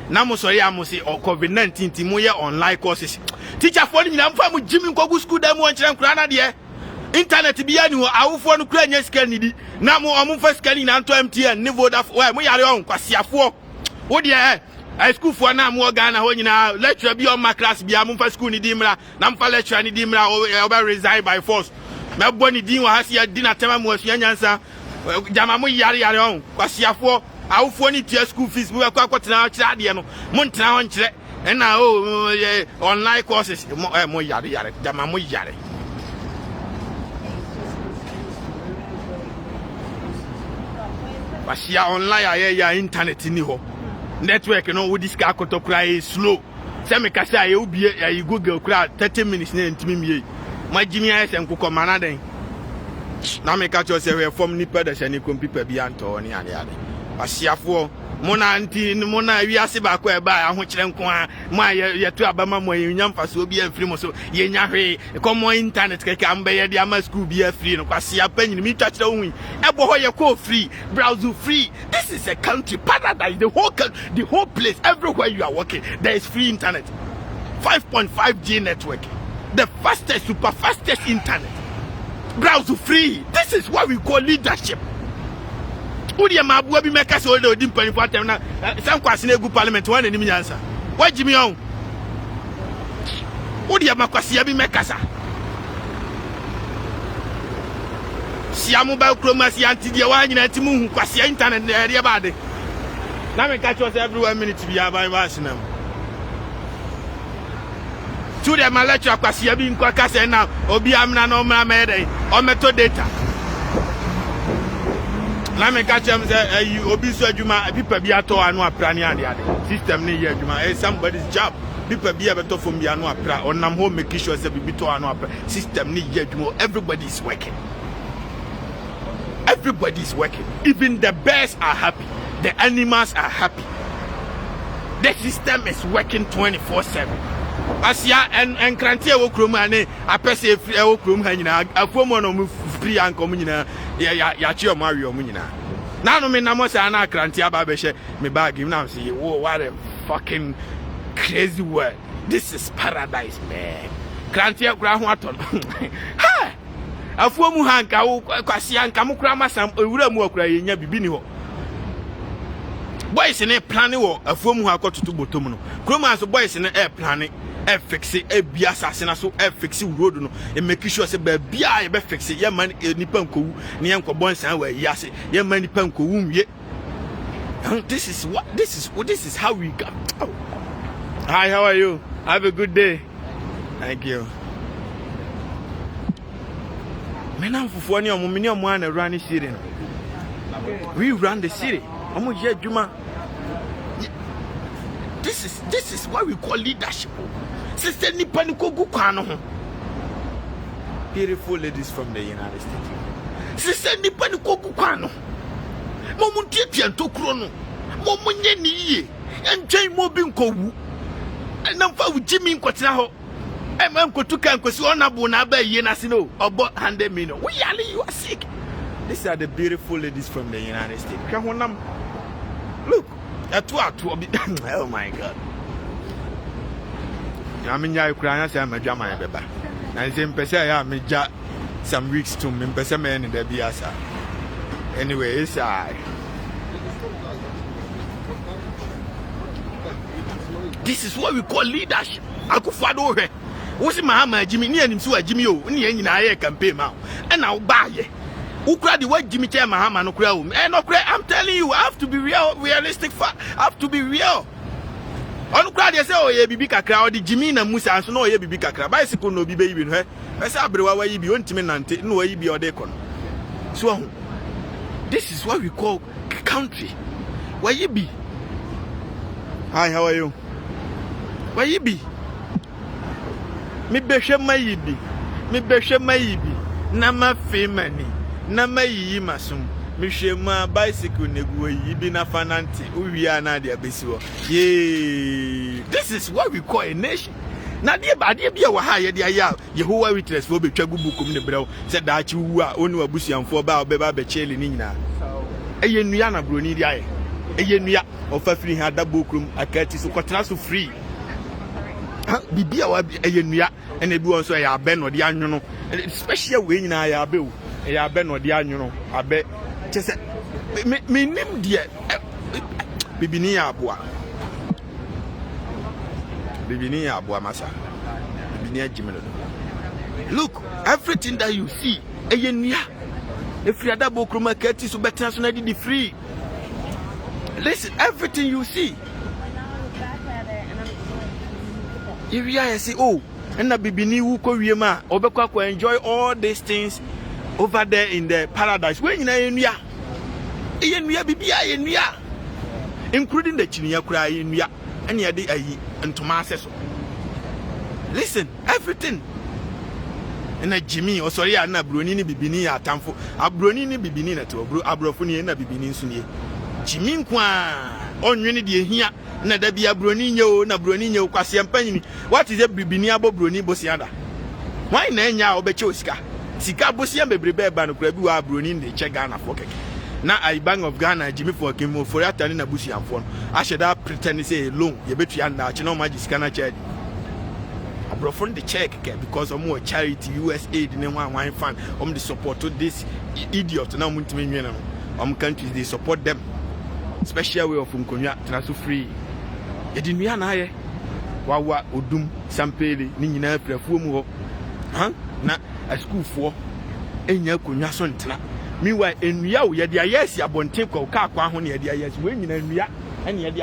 Now, sorry, I must say, or COVID-19 Timoya online courses. Teacher for me, I'm from Jimmy Kogu school, them one Nkran, dear. Internet be annual, I will for Ukrainian scanning. Now, I'm first scanning and to MTN, Nivo of where we are on Quasia for. What dear? I school for now more Ghana when you now lecture be on my class, be a for school in Dimra, Nampa lecture in Dimra, or resign by force. My bonny Dino has here dinner time was Yansa, Jamamu Yari on, Quasia for. Our funny tear school fees, we are quite now, Chadiano, Montana, and now online courses, more yari, Jamamu Yari. But she online, I internet in the network, you know, with this car to cry is slow. Some can say, you'll be a Google crowd 30 minutes name to me. My Jimmy and Coco Manade. Now make out yourself from Nipper, the Shani people beyond or any other. Wasiafo mona anti mona wiase ba ko eba ahokyere nko a ma ye to abama mo yenyam faso obi afiri mo so yenya hwe komo internet keke ambe ye dia ma school bi afiri no kwasia panyin mi twa kire ohun ebo ho ye ko free browse free. This is a country paradise. The whole place, everywhere you are working, there is free internet. 5.5G network, the fastest, super fastest internet. Browse free. This is what we call leadership. Udi ma abu bi meka se odi odi mpani for time na sam kwase na egu parliament wan enim nyansa wajimi on udi ma kwase bi meka sa siamu ba kroma si anti dia wa nyina ti mu hu kwase internet na ere ba de na me catch us every 1 minute bi aba ba sinam tu de ma lecture kwase bi nko kase na obi amna na o mra me dey o meto data. Na me catch them say obi so adwuma people bi ato anu apra ne ade system ne ye adwuma somebody's job people bi abeto from bi anu apra onam ho make sure say bi to anu apra system ne ye adwuma. Everybody is working, everybody is working. Even the birds are happy, the animals are happy. The system is working 24/7. Asia en krante e wo krom ane apese e wo krom ha nyina afomo no mu free ankom nyina ya chi o ma wi o mu nyina na no me na mo sa na krante aba be hye me bag him na say what a fucking crazy world. This is paradise, man. Krante kura ho aton ha afomo ha nka wo kwase anka mo kura masam ewura mu akura yenya bibi ni ho boys ne plan wo afomu ha akotutu botom no kroma so boys ne plan fix e bia asase na so fix road no e make sure say ba bia e be fix ye man nipa nkowu ne ye nkobon san wa yase ye man nipa nkowu nwie. This is how we go. Oh. Hi, how are you? Have a good day. Thank you. Menam fufu ni omo mini omo na run city no. We run the city. Omo je adwuma. This is what we call leadership. Sister nipa ni kogu kwan ho. Beautiful ladies from the United States. Sister nipa ni kogu kwan ho. Mo mu tietia ntokuro no. Mo nye ni yie. Entwen mo bi nkowu. Na mfa wu jimi nkotena ho. Nkotuka nkosi onabo na ba yie na se no. Obo 100 million. We yale you are sick. These are the beautiful ladies from the United States. Look. Oh my God. I mean, I cry. I am a German baby. And say, I am some weeks to me. In the Biasa. Anyway, it's this is what we call leadership. I could follow her. What's my Jimmy? Near him, so Jimmy, and I campaign now. And I'll buy it. Who cried the word Jimmy Chairman Hammer no crowd? And I'm telling you, I have to be realistic. I have to be real. On crowd, say, oh, yeah, Bibi Kakra, the Jimmy and Musa, and so no, yeah, Bibi Kakra, bicycle no be baby in her. I said, why you be on Timinante, no, you be or decon. So, this is what we call country. Where you be? Hi, how are you? Where you be? Me beshe my yibi. Me beshe my yibi. Nama femani. Nama yi masum. Me shema bicycle negu yibi na fananti. Uwiya na dia besiwo. Yay! This is what we call a nation. Na die ba die bia wa ha ye dia ya Yehovah Witness fo betwa gubukum ne brew se da achi wu a onu abusuamfo ba obeba be chele ni nyina. Eye nua na broni dia ye. Eye nua ofa free ha da bokum akati so kwatena so free. Bibia wa eye nua ena bi won so ya abe no de anwono special we nyina ya abe o ya abe no de anwono abe chese me nim de bibini ya aboa masa bibini ajimelo. Look, everything that you see eye nua if you da bokum akati so betena so na di free. Listen, everything you see. If you say, oh, and the bibini wu ko wiema, obekwa ko enjoy all these things over there in the paradise. When you know enua bibia enua, including the chinia kura enua, and ya de ayi ntoma aseso. Listen, everything. And a Jimmy or sorry, na broni ni bibini atamfo, abroni ni bibini na to abrofo ni na bibini sunye. Jimmy Kwa on unity here. Na da bia broni nyo na broni nyo kwase empanyini. What is a bibini abo broni bosianda? Why na nya obeche osika? Sika bosia bebrebe ba no kura bi wa broni de che Ghana for keke. Na I Bank of Ghana Jimmy for kemo for atani na busiamfo no. Ahye da pretend say loan ye betua na che no magi sika na che. Abrofon the check because of more charity USAID ne one fund the support to this idiot na muntimi nwena no. Countries they support them. Special way of nkonya tena so free. Yedi nua na aye wawa odum sampele ni nyina prafuo mu ho na a school for enya konwa so ntena meanwhile enua wo yedi ayesi abonten kwa ka akwa ho ne yedi ayesi we nyina enua ene yedi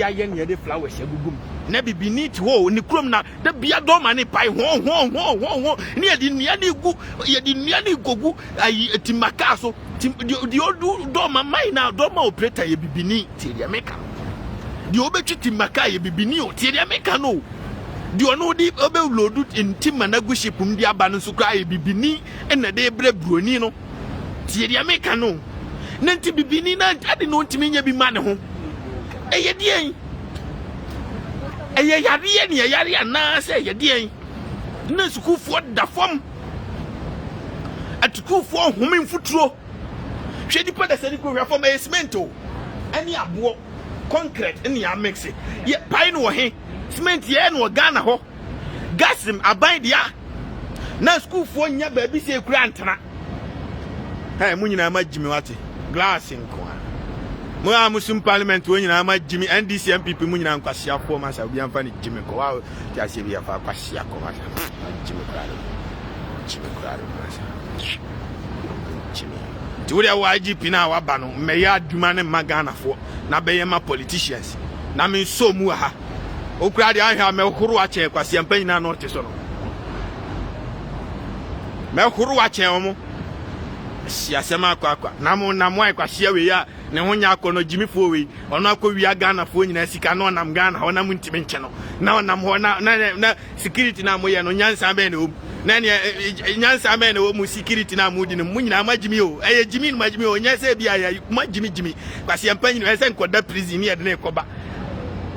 aye ne yedi flowers agugum na bibi neat ho ni krom na da bia do ma ne pai ho ne yedi nua ne gu yedi nua ne gogu ayi timaka so di odu do ma mai na do ma operator ye bibi ni tiria meka di obetwiti maka ye bibini o tie de meka no di ono di obe loadu intima na guship ndi aba no so kra ye bibini ena de bre broni no tie de meka no na nti bibini na ade no ntimi nya bi ma ne ho eye dien eye yare ne yare na se eye dien na sukufo da fom atukufo homen futuro hwe di pada sani ko hwe fom e cemento ani abo concrete in ya mix it. Ye pine wo he cement ye no Ghana ho gasim aban dia na school fo nya ba bi se kura antana hey munyina majimi wate glass nko mo amusum parliament wo nyina majimi NDC MPP munyina nkwasea fo ma sa bi amfa ni jimi ko wa ti ase bi afa kwasea ko ma jimi kura Turia wa IGP na wa ba no meya aduma ne magana fo na beyema politicians na me so mu ha okura de ahwa me horo ache kwase ampanyina no te so no me horo ache omo siasema akwa na mo kwase we ya ne honya akono jimi fo we ono akowia Ghana fo nyina sika no nam Ghana ho na mu ntime nche no na onam ho na security na mo ye no nyansa be ne na ne nyansa be ne wo mu security na mu di ne mu nyina majimi o eye jimi no majimi o nya se bia ya majimi kwase ampanyi no ese nkoda prison ne ye de ne koba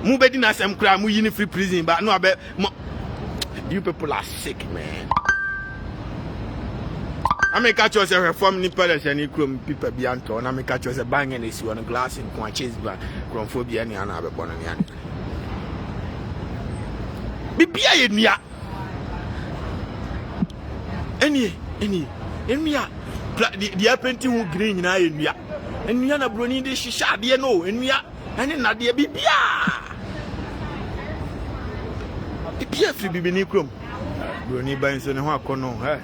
mu bedi na asem kra mu yi ne free prison ba no abe you people are sick, man. I make catch us a reform ni palace and equal people be anto, and I make catch us a bang and issue on a glass in Quanches back, chromophobia and another born and Bibia in ya. Any, the apprentice green in I, and Yana Bruni, the shisha, dear no, and ya, and in Nadia Bibia. Bibia free Bibinicrum. Bruni Bains and Hakono, eh?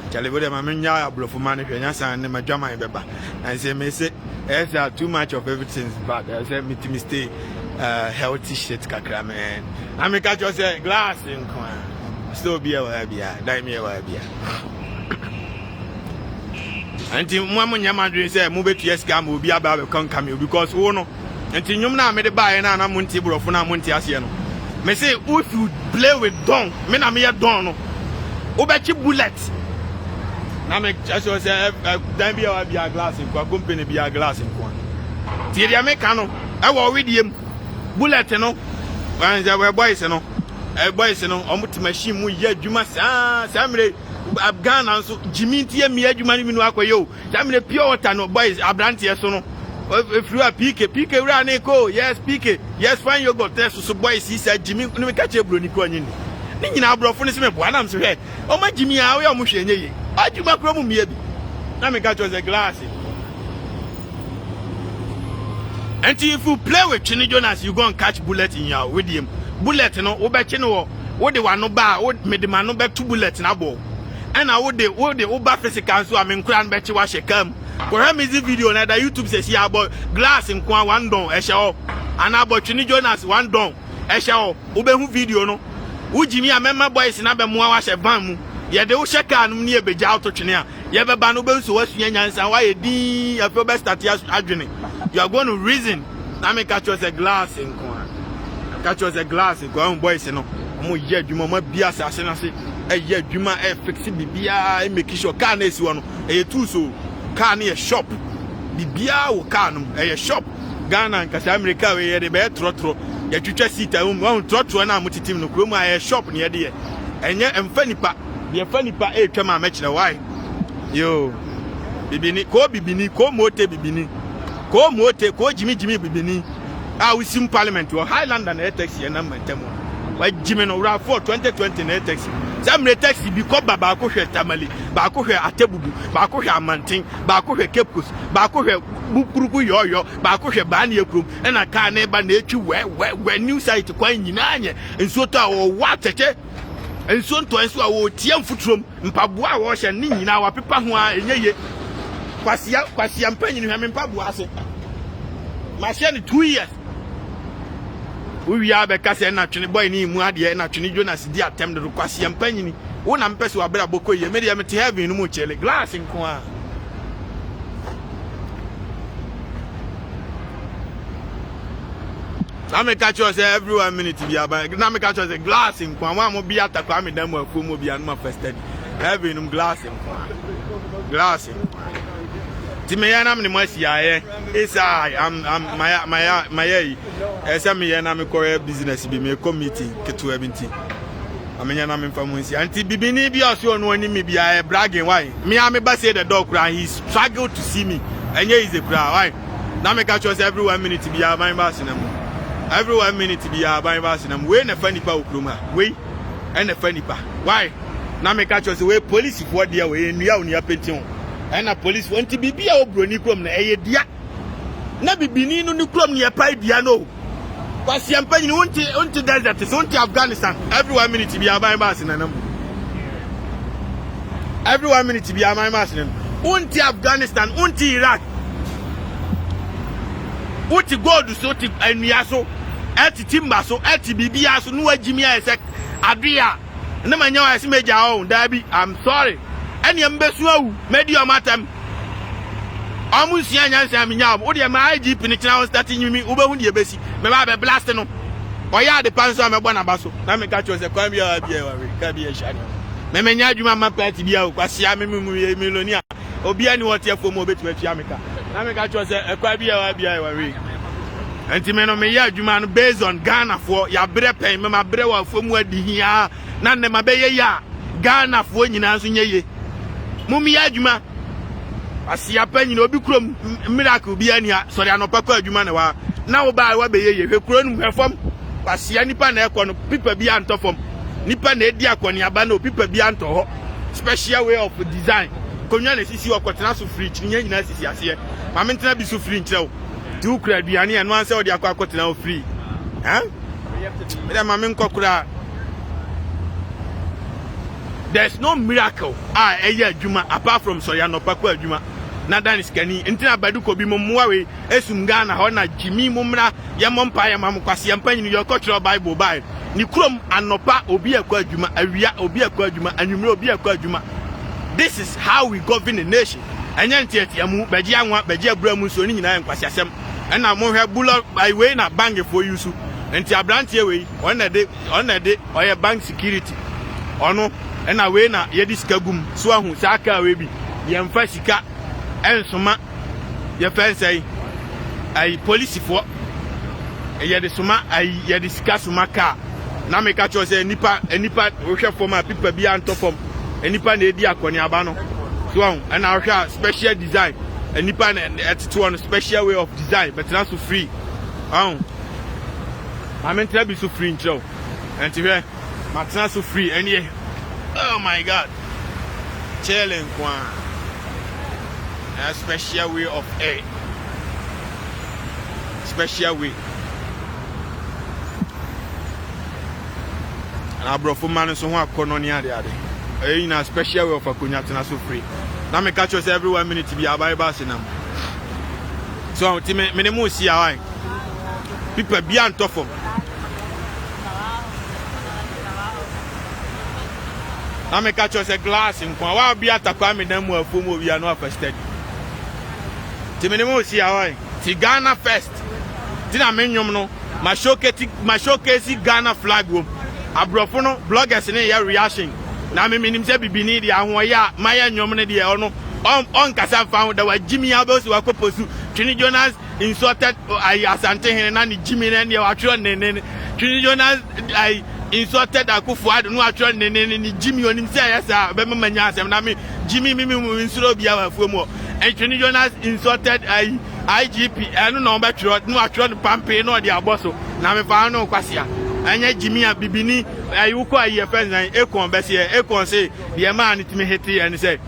Calibra Mamma Blofumani, and my drama in Beba. And say, may say, there's too much of everything's bad. I said, me to stay healthy shit, Kakra, man. I make catch us a glass in Kwan. Still be a wabia, dime a wabia. Until Mamma Yamadri said, move it to Escam will be about to come because Uno. Until you now made a buy and I'm Montibro for Montiasiano. May say, if you play with Don, Mena me a Don, Obachi bullets. Na me just say dan bia wa bia glass in kwa company bia glass in kwa ti dia me ka no e wo widiem bullet no wan ja we boys no omuti machine mu ye adwuma samre Ghana so Jimmy tie me adwuma ni minu akoyo samre pure water no boys abrantie so no if you are PK wura na ko yes PK yes fine yogurt test so boys is Jimmy no me ka che bro ni ko anyi ni nyina abrofo ni se me bo anam so he o ma Jimmy a we o mo hwenye yi Ajuma kromu miebi. Na me catch us a glass. And if you play with Chini Jonas, you go and catch bullet in your with him. Bullet no, obe chino what the one no bar, what made the man no back 2 bullets in a ball. And I would the Uber physical so I mean crown bet you wash a come. For him is the video na that YouTube says yeah about glass in kwa 1 don e show. And about Chini Jonas 1 don e show. Ube hu video no. Ujimi a member boys na be mo wash a van. Ye de wo sheka anum ne ebeja autotwene a ye beba no benso wasua nyansa wa ye din afo be start adwene you are going to reason na me catch us a glass in kwa catch us a glass in kwa boys no mo ye adwuma ma bia asase na se e ye adwuma e fix bibia e make sure car na esi wo no e tu so car na e shop bibia wo car no e shop Ghana nkasa America we ye de be trotro ya twetwa seat a wo trotro na amutitim no krom a shop ne ye de enye emfa nipa ye fa nipa e twa ma mekire why yo bibini ko mote bibini ko mote ko jimi bibini a we sim parliament wo Highlander na taxi na mantem wa jimi no ra for 2020 na taxi Samre taxi bi ko baba ko hwe tamale ba ko hwe atebubu ba ko hwe amanten ba ko hwe kepkos ba ko hwe bukuruku yoyo ba ko hwe ba na ekrum na ka na ba na etwi we new site kwa nyina anye enso to a wo watete enso nto enso a wo tie mfutrom mpaboa a wo hye ne nyina wa pepa ho a enyeye kwasia mpanyi hwe mpaboa ase ma hye ne 2 years we are because na twene boy ni mu ade na twene Jonas di atem de kwase yampanyini wo na mpese wa bra boko ye me de me te heaven no mu chele glass nko a na me catch us every 1 minute bi aba na me catch us glass nko a wa mo bi atakwa me dan mu afu mo bi anu ma first study heaven no glass nko a glass Timeyana me mwasi aye isa am my esa me yana me kore business bi me committee ketu ebinti amenya na me mfamunsi anti bibini bi aso no ani me bi aye bragging why me am ba say the dog cry he struggled to see me enye is a cry why na me catch us every 1 minute bi aban ba sinam every 1 minute bi aban ba sinam we na fa nipa okroma we e na fa nipa why na me catch us we police for there we nua onia pentin na police wanti bibia obroni krom na eye dia na bibini no ni krom ne pai dia no kwasi ampanyi no unti desert so unti Afghanistan every 1 minute bi aban ba sinanam every 1 minute bi aban ba sinanam unti Afghanistan unti Iraq unti gold so ti anua so eti timba so eti bibia so no wagimi ese adua na manya wa ese meja o dabi I'm sorry eni mbesu awu media matam amusia nyansa minyam wo de ma IGP ni kina start nyimi wo behu de besi me ba be blast no oya de panso me bona baso na me ka chose kwa bia bia wa ka bia shari me menya adwuma ma party bia o kwasia me milonia obi ani wote afo mo betu atua me ka na me ka chose kwa bia wa bia wa we anti me no me ya adwuma no based on Ghana for ya bre pen me ma bre wa afo mu adi hia na ne ma be ye ya Ghana for nyina so nyeye mumi adwuma asia panyi obi krom miracle bi ania sori anopa kwa adwuma ne wa na wo ba wa be ye hwe kro nu hwefom asia nipa na ekọ no pipa bi antofom nipa na edi akoni aba na pipa bi anto ho special way of design konwa na sisi okotena so free chinya nyina sisi ase ma mentena bi so free nkyerɛw ti ukra aduane eno anse odi akọ akotena o free ma men kokura. There's no miracle eye adwuma apart from Soyano Pakwa adwuma na dan skani ntina baduko bi momwa we esum Ghana ho na jimi momra ye mompa ye mamkwase yampanyi ni cultural bible bai ni krom anopa obi akwa adwuma awia obi akwa adwuma anwumre obi akwa adwuma. This is how we govern a nation anya ntiati amu baji anwa baji abramu so ni nyina enkwase asem na mo hwe bulo by way na bank for you so nti abrantie we on de oye bank security ono na we na ye disika gum so ahu saka we bi ye mfa sika ensoma ye fensai ai police for ye de soma ai ye disika soma ka na me ka cho se nipa wo hwe form a pipa bi antofom nipa na edi akoni aba no so ahu na hwe special design nipa na etto on special way of design but na so free ahu amentra bi so free ncho enti hwe matna so free eni. Oh my God. Chilling kwa. A special way of air. Special way. Na brofo man so ho akono ni ade ade. Eh na special way of akonya tena so free. Na me catch us every 1 minute bi abaiba senam. So ti me ne mo si awai. People bi antofom. I make catch us a glass in Kwa be at a kwame them were full movie and not first. Timinimo see how Ghana first. Tina menium no, my showcase Ghana flag room. A brofono bloggers in a reaction. Now me minim say bibini dia hoya, Maya nyomne dia ono, on kasa found that Jimmy Abos were proposed Trini Jonas insulted Asante and Jimmy and your atron Trini Jonas I insulted Akufuad no atron and Jimmy on himself yes Bemanyas and Jimmy Mimi in Surobia Fumo and Trini Jonas insulted IGP and no better no atron pampe no the aboso na me fa no kwasia anya Jimmy Bibini ayuko aye friends and Ekon Bessie Ekon say the man it me hate and say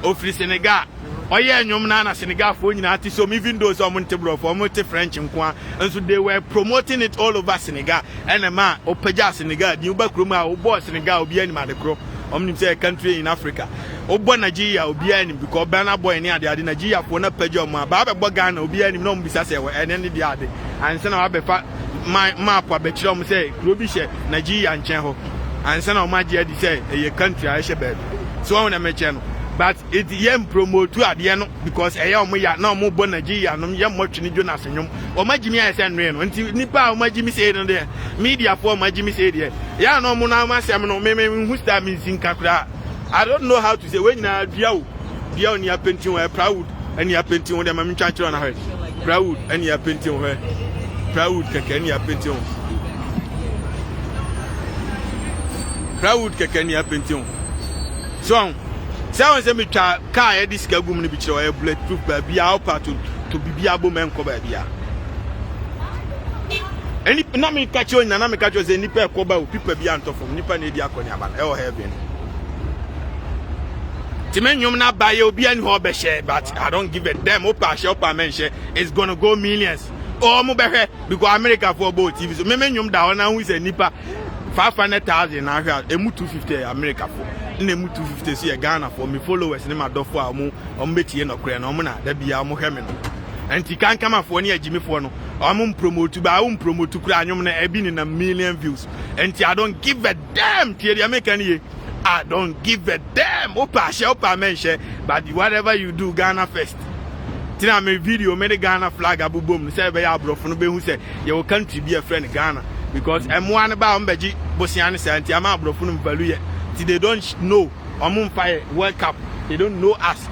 ofri Senegal oye nyom na Senegal for nyina ati so even though some Montebro for multi French nkwa and so they were promoting it all over Senegal and a man opeja Senegal the uba kroma obo Senegal obi ani madekro omnim say a country in Africa obo Nigeria obi ani because Bana boy ni ade Nigeria for na peja omo ba be Ghana obi ani no mbisa say we ene de ade and say na be fa map abetire om say obi she Nigeria nchen ho and say na o magie di say a country a she be so on na meche no but it yem promote to ade no because eya omo ya na omo bo Nigeria no yem mo twini Jonas nyom o magimi ya say nwe no nti nipa o magimi say no there media for magimi say there ya no mo na ma say no me who star me zinka kura I don't know how to say when na bia ni painting we proud and ya painting we dem am chanchiro na he proud and ya painting we proud keke and ya painting proud keke and ya painting so someone say me car e dis ka gum ni bi kire o bulletproof ba bia o part to bibia bo men ko ba bia eni na me catch you na me catch you say nipa ko ba o pipa bia anto from nipa na di akoni aba e o heaven ti men nyom na ba ye obi ani ho be share but I don't give a damn o pa share o pa men share it's going to go millions oh mo be hwe because America for both TV so me nyom da ona hu say nipa 500,000 na hwa emu 250 America for na emu 250 so Ghana for me followers ne madofo a mo betie no kure na mo na da bia mo hwe me no anti kan kama for ne agimi for no mo promote ba o promote kure anyom na ebi ni na million views anti I don't give a damn tie the American ye I don't give a damn opa share opa men share but whatever you do Ghana first tina me video me the Ghana flag abubom say be ya brofo no be hu say your country be a friend Ghana because M1 ba ombeji bosian say anti ama brofo no value they don't know fire World Cup they don't know us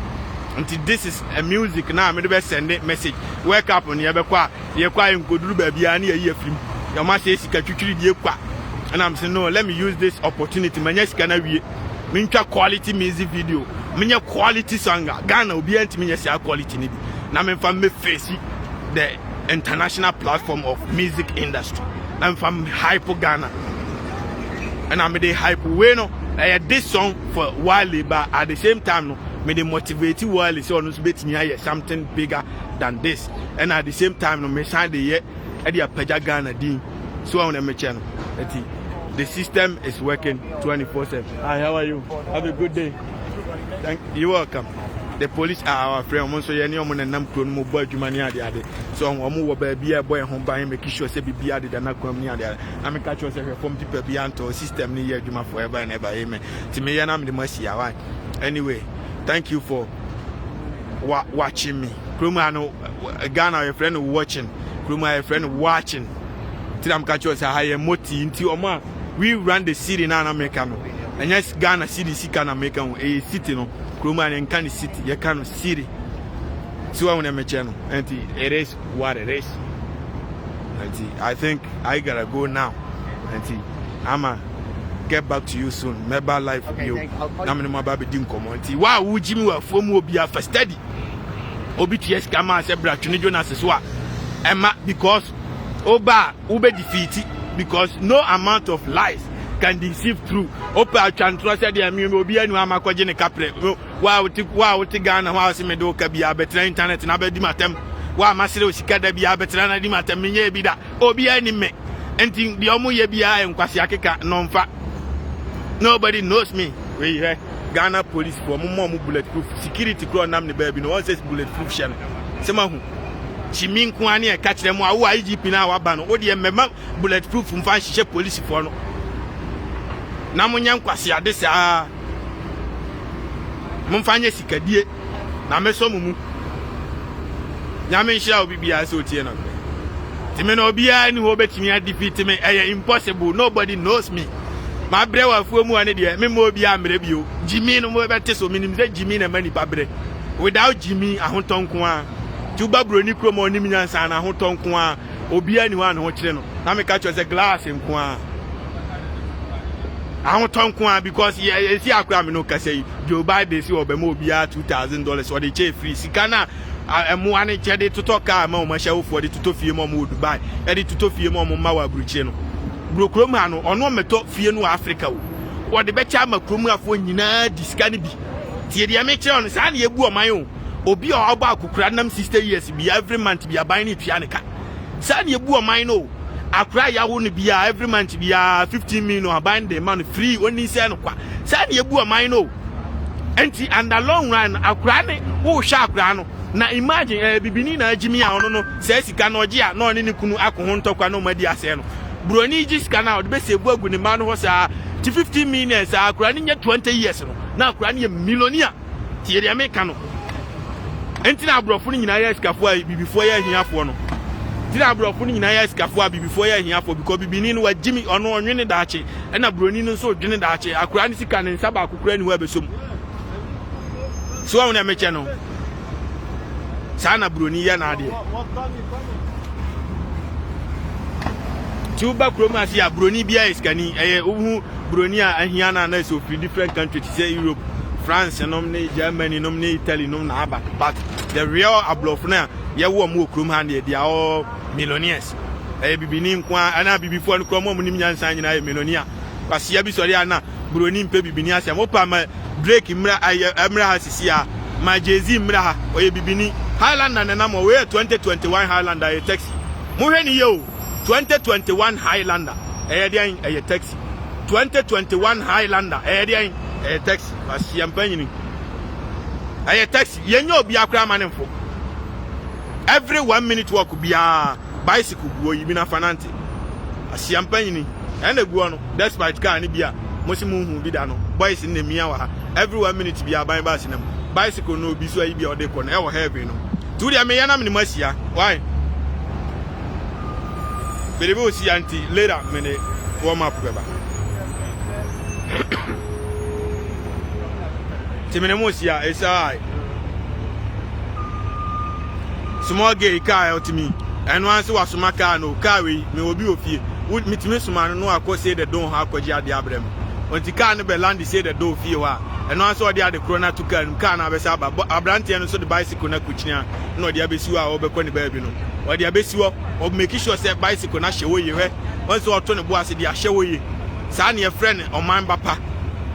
until this is a music now me be send a message World Cup on ye kwa enkoduru ba bia na ye film your ma say sika twitwiri die kwa and I'm saying no let me use this opportunity manya sika na wie me ntwa quality music video me quality song Ghana obi anti me say quality ni bi na me fa me face the international platform of music industry I'm from Hypo Ghana and I'm the Hypo we no this song for Wale but at the same time no me dey motivate Wale so no betimi aye something bigger than this and at the same time no me sign the year e dey apaja Ghana din so on me channel the system is working 24/7. Hi, how are you? Have a good day. Thank you. Welcome. The police are our friend. So you know nam kro no boy adwumani ade so omo wo ba bia boy ho ban make sure say bibia ade na kwam ni ade na me catch you say from people bia anto system ni ye adwuma forever and ever amen ti me yana me de masia why anyway thank you for watching me Kruma no Ghana your friend watching Kruma your friend watching ti am catch you say high moti nti omo we run the city na America no and yes Ghana city sika na America a city no Kruma and can city you can city so I want to make channel and it is what it is and I think I gotta go now and I'ma get back to you soon member life you I'm in my baby dim community why would Jimmy were from will be a for study OBTS kama say bra Trini Jonas so Emma because oba ube defeat because no amount of lies can deceive through opa chantro said the me obi anu amakoje ne kapre wa wuti Ghana wa se me do ka bia betra internet na be di matem wa masire osika da bia betra na di matem nye bi da obi ani me enti de omo ye bia enkwase akeka no mfa nobody knows me we here Ghana police for mo bulletproof security crow nam ne ba bi no one says bulletproof shell sema hu chimin ko ani e ka kire mo awo IGP na wa ba no wo de mema bulletproof mfa hihye police for no na munya nkwase ade sa mumfanye sikadie na meso mumu nyame nhia obibia so tie no time no obia ni ho betimi a defeat me impossible nobody knows me ma brewa afuo mu ane de me mo obia amre bio Jimmy no mo bete so minim se Jimmy na mani pabre without Jimmy ahotonkwa tuba broni kromo onim nyansa na ahotonkwa obia ni wa na ho kire no na me ka cho say glass nkwa ahotonkwa because ye si akwa me no ka say Joe Biden si obema obia $2,000 or the che free sikana emu ane chede tuto ka ma o ma hye wo for the tuto fie mo mo Dubai e the tuto fie mo mo ma wa bruchie no bro krom ha no ono meto fie no Africa wo de be cha ma krom afo nyina diska ne bi tie de me kire on sa na yebu o man o obi o ba akukura nam 60 years bi every month bi aban ne tua ne ka sa na yebu o man no akura ya wo ne bi every month bi 15 million aban de man free oni se no kwa sa na yebu o man no enti and the long run akura ne wo hwa akura no na imagine bibini na ajimi a ono no se sika na oje a na oni ne kunu akoho ntokwa no madi ase no broni ji sika na de be se bu agu ne ma no ho sa 15 million sa akura ne nya 20 years no na akura ne millionaire tie de America no enti na abrofo ni nyina ya sikafo a bibifo ya hiafo no ti na abrofo ni nyina ya sikafo a bibifo ya hiafo because bibini no wajimi ono onwene daache na broni no so dwene daache akura ne sika ne nsa ba akukura ni ho abesom so wona meche no sana broni ya na ade tuba kromasi ya broni bia iskani ohu broni a ahia na so free different countries say Europe France nomne Germany nomne Italy nomne aba but the real ablof na ya wo mo krom ha na they are all millionaires bibini nkwa ana bibifo no kromo mo nim nyansa nyina ya millionaire kwasia bi sori ana broni mpe bibini ase mo pa ma break mra ha sisi a ma jezi mra ha oye bibini Highlander na mo we 2021 Highlander a taxi mo hwe ni yo 2021 Highlander dian taxi 2021 Highlander dian taxi asiampanyini taxi yenye obi akra manefo every 1 minute walk bia bicycle go yibi na fanante asiampanyini ene guo no despite car ni bia mosimu hu bi da no boys na mia wa every 1 minute bia ban ba sinam bicycle no bi so ayi bia ode ko na e wo heavy no tu dia me yana me masia why berebe osi anti later me ne warm up beba timene mosia esai small gay car ultimi eno anse wasoma car no car we me obi ofie mitime suma no akose de don ha akwaji ade abrem onti car no be land say the door fie wa eno anse ode ade krona to car na be sa abrante no so the bicycle na kuchinia na ode abesi wa obekọ ne ba bi no ode abesi wo o make sure say bicycle na hyewo ye hwe once oto ne bo ase de ahyewo ye sa na ye friend oman bapa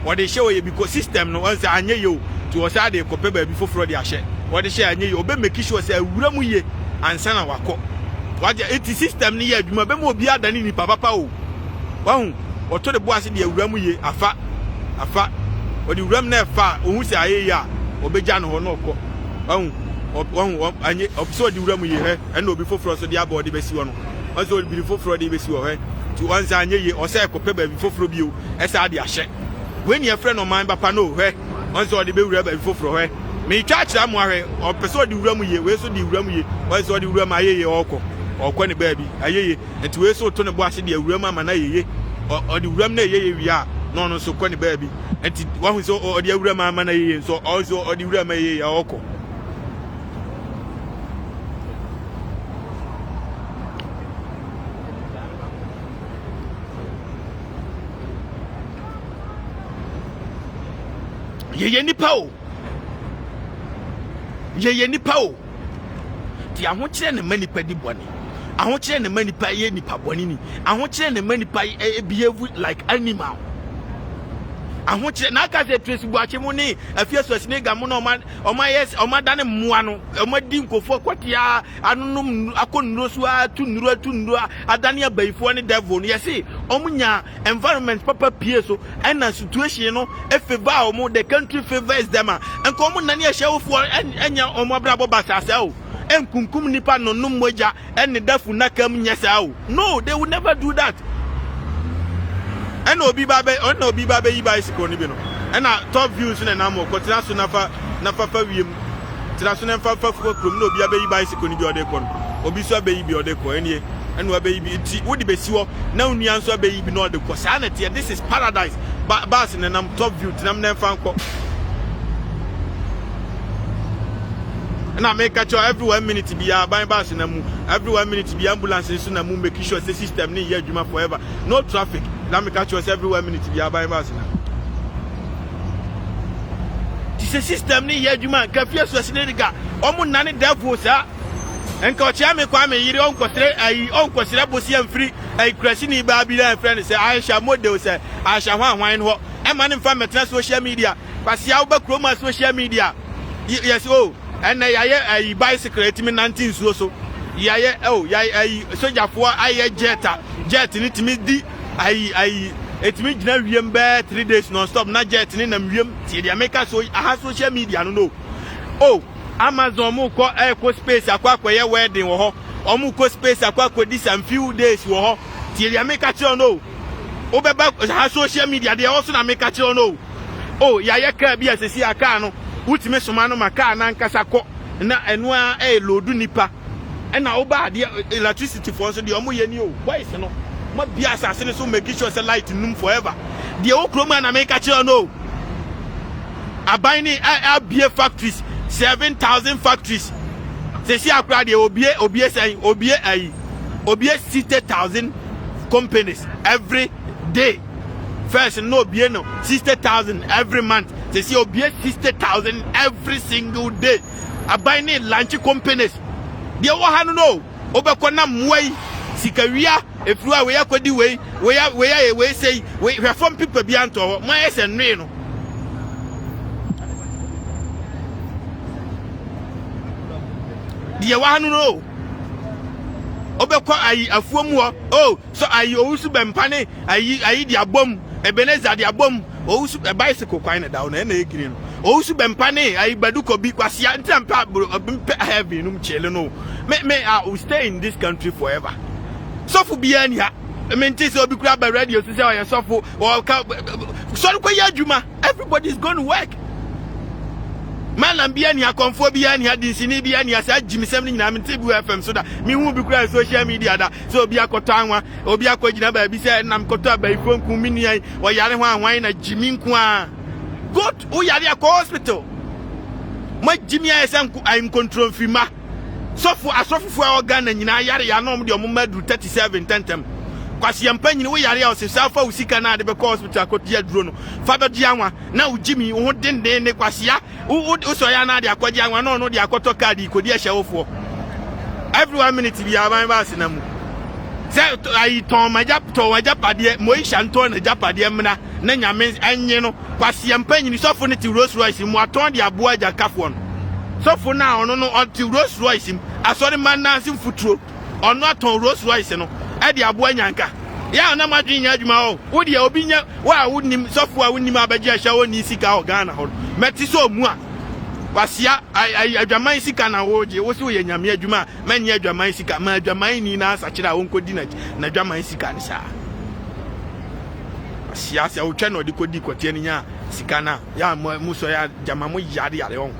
ode hyewo ye because system no once anye yo to o sa de kope ba bi foforo de ahye ode hye anye yo obe make sure say awuramu ye ansa na wakọ wade eti system ni ye adwuma be mo obi adani ni papa o wahu oto de bo ase de awuramu ye afa odi wuram na fa ohun se aye ya obeja no ho no okọ wahu anye episode wuram ye he na obi foforo so de aba ode besi wo no once obi foforo de besi wo he to once anye ye o se ekope ba bi foforo bi o esa de ahye when your friend o man papa no he once ode be wura ba bi foforo he me church am ahwe episode wuram ye we so de wuram ye once ode wuram aye ye okọ ne ba bi aye ye enti we so to ne bo ase de wuram ama na ye ode wuram na ye wi a no so kọ ne ba bi enti wahu so ode wuram ama na ye so also ode wuram ye ya okọ yeye nipa o ti ahokire ne manipa di bone ahokire ne manipa ye nipa bone ni ahokire ne manipa behave like animal ahokire na aka se trace buache mu ni afia so sine ga mu na oma dane mmoa no oma di nkofo kwatia anunum akonuro so tunuro adane abaifo ne devil no yesi omunya environment papa pie so and situation no favor omo the country favors them enko omo nane ahyewo enya omo brabo basasa o enkunkum nipa no moja enne dafu nakam nyesa o no they will never do that. And obi babe yi bicycle ni bi no and top views na na mo ko tira so na fa wiem tira so na fa krom na obi abe yi bicycle ni bi ode ko no obi so abe yi bi ode ko enie and we abe yi bi ti wo di be si wo na unua so abe yi bi no ode ko sa na tie this is paradise bus na nam top view tinam na fa nko na make sure every 1 minute be a buy bus na mu, every 1 minute be ambulance so na mu, make sure the system ni here juma forever, no traffic. Na make sure every 1 minute be a buy bus na. This system ni here juma ka fie so sinediga omo nane devil sa enka ochia me kwa me yiri onkosere bosi amfiri krasi ni ba bi na friend say Aisha model say Aisha hwan ho e ma ne mfa metra social media kwase a wo ba kroma social media yes oh and ya bicycle etimi 19 so ya oh ya sojafo aye jet ni timi di etimi gina wiem be 3 days non stop na jet ni na wiem ti dia make so aha social media no oh Amazon mu ko eco space akwa ye wedding wo ho omu ko space akwa this and few days wo ho ti dia make sure no obeba ha social media dey also na make sure no oh ya ka bi asesi aka no utime soma no maka na nkasa ko na eno a loadu nipa na oba de electricity for so de omo ye ni o boys no ma bia asase ne so make sure say light num forever de okroma na make sure no aban ni abie factories 7,000 factories. They see akra de obie 60,000 companies every day. First no obie no 60,000 every month. They see obie 60,000 every single day. Abine launch companies. They wa no obekọ na mwai sikawia efru a we akodi we say we reform people bi anto mo ese nwe no. Dia wa no obekọ afuom ho oh so owusu bempane dia bom Ebenezer dia bom owusu bicycle kwan na down na egiri no owusu bempane baduko bi kwasia ntampa heavy num chele no me I will stay in this country forever so for bia ni ha menti so obi kura ba radio so say oya so for so ko ya adwuma everybody is going to work. Malam bia ni akonfo bia ni adisini bia ni asa jimisem ni nyina mtebu FM so da mi hu bi kura social media da so obi akoto anwa obi akogina ba bi se nam koto abaifo nku mi ni ai o yare ho anwan na jimi nku a good o yare akọ hospital ma jimi ayesa nku I'm control fima so for asofofo organ na nyina yare ya no mo de omadu 37 tentem kwasi yampanyini wo yare o se safa usika na de be hospital akotia duro no fa be dia anwa na ujimi wo denden ne kwasi ya so ya na de akwaji anwa no de akoto card ikodi ehye wofo every 1 minute bi aban ba se na mu se ayi ton waja pade moisha nton na japade mna na nyame anye no kwasi yampanyini sofo ne ti Rolls Royce mu aton de aboa ja kafo no sofo na ono no ti Rolls Royce asori man na sim futuro ono aton Rolls Royce no edi aboa nyanka ya na madwin adwuma o wo de obi nya wa wonim sofo a wonim abaji ahya woni sika o Ghana ho meti so mu a wasia adwaman sika na woje wo so ye nyame adwuma manye adwaman sika ma adwaman ni na asakira a wonkodi na adwaman sika ni sa wasia se wo twa na odi kodi kote ni nya sika na ya mu so ya jama mo yare on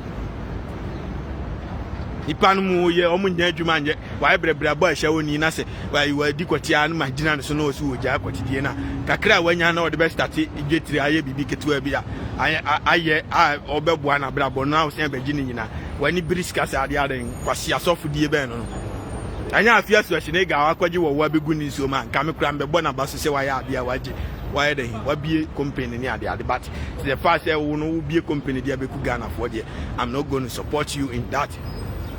ipan mu ye omu nya adwuma anye wa ebrebre abo ahya woni na se wa di kotia na magina so no so oja kotidie na kakra wanya na ode be start igetiri aye bibi ketua bia aye obeboa na brabo na osen bagini nyina wani briska sa ade aden kwasi asofudie be no anya afia so ahine ga akwaje wo wa begu ni so ma nka me kura mbebo na baso se wa ya bia waje wa ye den wa bie company ni ade but the first say wo no bie company dia be ku Ghana for there I'm not going to support you in that.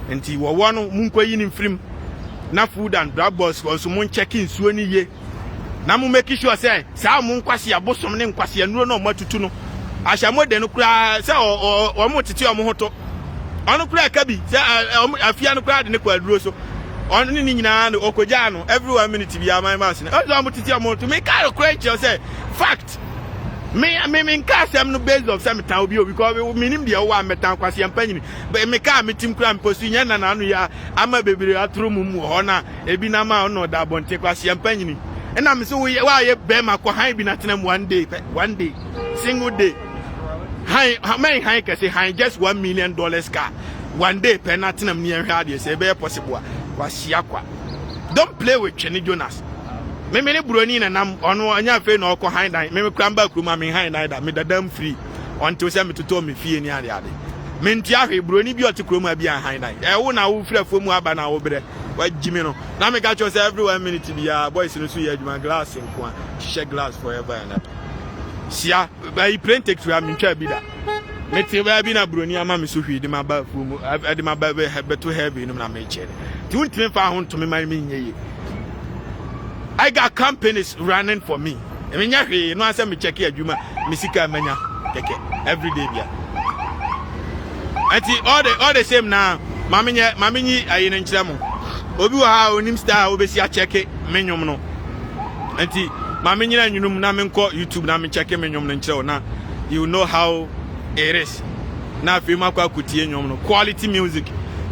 Enti wo wono munkoyi ni mfrim na food and drug boss so mun checking suo ni ye na mu make sure say sa mun kwase abosom ne nkwase anuro na matutu no ahyamo de no kura say o mo tete o mo hoto onu kura ka bi say afia no kura de ne kwa duro so onu ni nyina no okoja no every 1 minute bi aman mass ne o mo tete o mo to me ka kura che say fact me kasem no based of some town bi because we nim de wa metan kwase yampanyini me ka metim kura mposu nya na anu ya ama bebere aturu mu ho na ebi na ma no da bonte kwase yampanyini na me so wa ye be ma ko han bi na tena mu one day single day han can say han just $1 million car one day pe na tena mu yen hwa de say be possible kwase akwa. Don't play with Chenny Jonas. Me buroni na nam ono anya fe na okọ han dan me kramba kruma me han dan da me dadam free until say me tuto me fie ni ade mentia hwe broni bi otikroma bi ahan dan wo na wo frefo mu aba na wo bre wa jimi no na me ka cho say every 1 minute bia boys no so ye adwuma glass nko a share glass forever and ever sia by plain take to am ntwa bi da meti ba bi na broni ama me so hwe de ma ba fu mu de ma ba beto heavy no na me chere ti untime fa ho ntome man me nyeye I got companies running for me me nya hwe no answer me check adwuma me sika manya keke every day bia anti all the same now mamenyi ayine nkyira mo obi wa ha onim star obesi a check me nwom no anti mamenyi na nwunum na me nko YouTube na me check me nwom no nkyira na you know how it is na fi makwa kutie nwom no quality music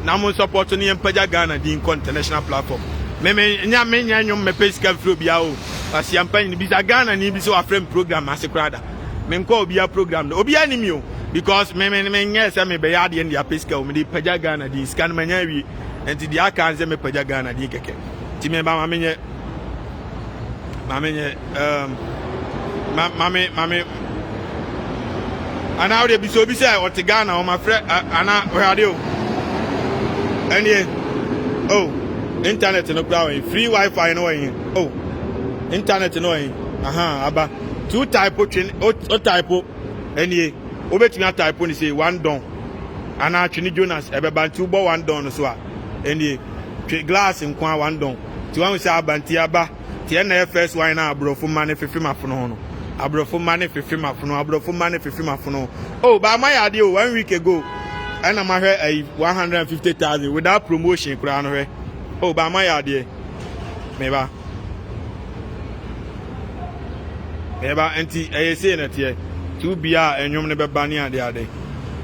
na mo support no yempaja Ghana di international platform me nya nwom me pesika fro bia o asiampa ni bi za Ghana ni bi so afrem program asekrada me nko obi a program obi animi o because me nyesa me be yade en dia pesika o me di paja Ghana di scan manya wi enti dia kan ze me paja Ghana di keke ti me ba mamenye ana o de bi so bi say o te Ghana o ma frɛ ana o hade o enie oh internet no kra o free wifi no yin oh internet no yin aha aba two type o type enie obetimi type ni say one don ana twini Jonas ebebanti ubo one don so a enie glass nko one don ti wan say abanti aba ti na first wine na abrofo mane fefe mafono ho no abrofo mane fefe mafono oh ba my idea 1 week ago ana ma hwe 150,000 without promotion kura no hwe oh ba my idea meba enti say na tie to bia enwom ne beba ne ade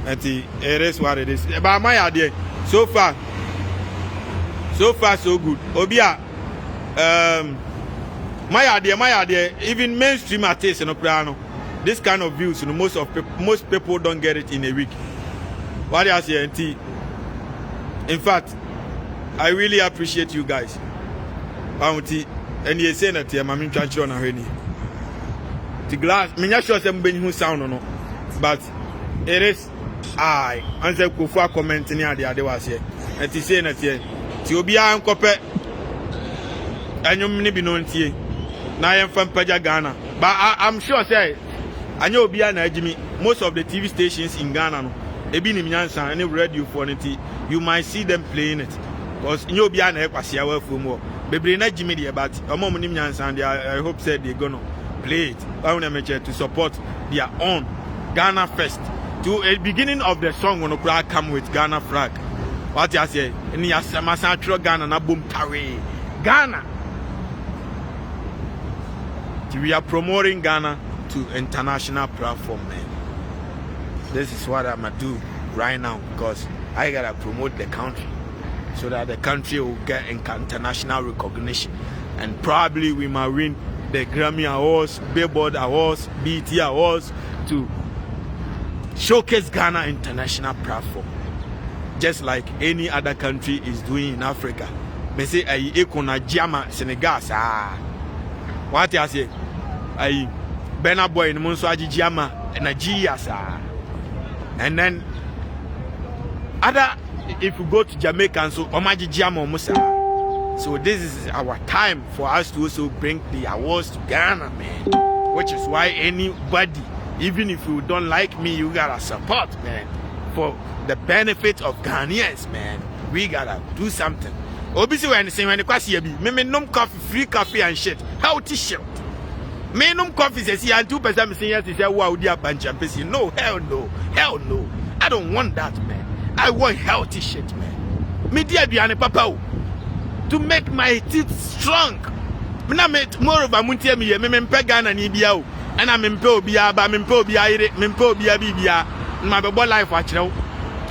enti it is what it is ba my idea so far so good obia my idea even mainstream artists no plano this kind of views no most people don't get it in a week what I say enti in fact I really appreciate you guys bounty and you say that mama ntwa na hwe ni the glass me nya sure say mbeni hu sound no but it is I answer kofu comment ni ade was here and ti say na tie ti obi an kope anyum ni bi no ntie na yem fam paja Ghana but I'm sure say anya obi na agimi most of the TV stations in Ghana no ebi ni nyansa any radio for nti you might see them playing it because anya obi na ekwase awa from wo bebre na agimi dey but omom ni nyansa and I hope said they gonna play it to support their own Ghana first. To a beginning of the song when I come with Ghana flag. What I say? In the Asamasatro Ghana na boom tare Ghana. We are promoting Ghana to international platform, man. This is what I'm gonna do right now because I gotta promote the country so that the country will get international recognition and probably we might win the Grammy Awards, Billboard Awards, BET Awards to showcase Ghana international platform, just like any other country is doing in Africa. Me say ayi ekona jama Senegal sa. What I say? Ayi Burna Boy in Monso aji jama Nigeria sa. And then other if you go to Jamaica and so omaji jama musa. So this is our time for us to also bring the awards to Ghana, man. Which is why anybody, even if you don't like me, you gotta support, man. For the benefit of Ghanaians, man. We gotta do something. Obviously, when the question me nom coffee, free coffee and shit. Healthy shit. Me nom coffee says here and 2% saying yes, say wow, dear bunch of pussy. No, hell no. I don't want that, man. I want healthy shit, man. Me dear Biane Papa. To make my teeth strong. Me make more of a muntie me mpe Ghana ni bia o. And I'm mpe obia ba mpe obia ire mpe obia bibia. Ma be bo life a kyerɛw.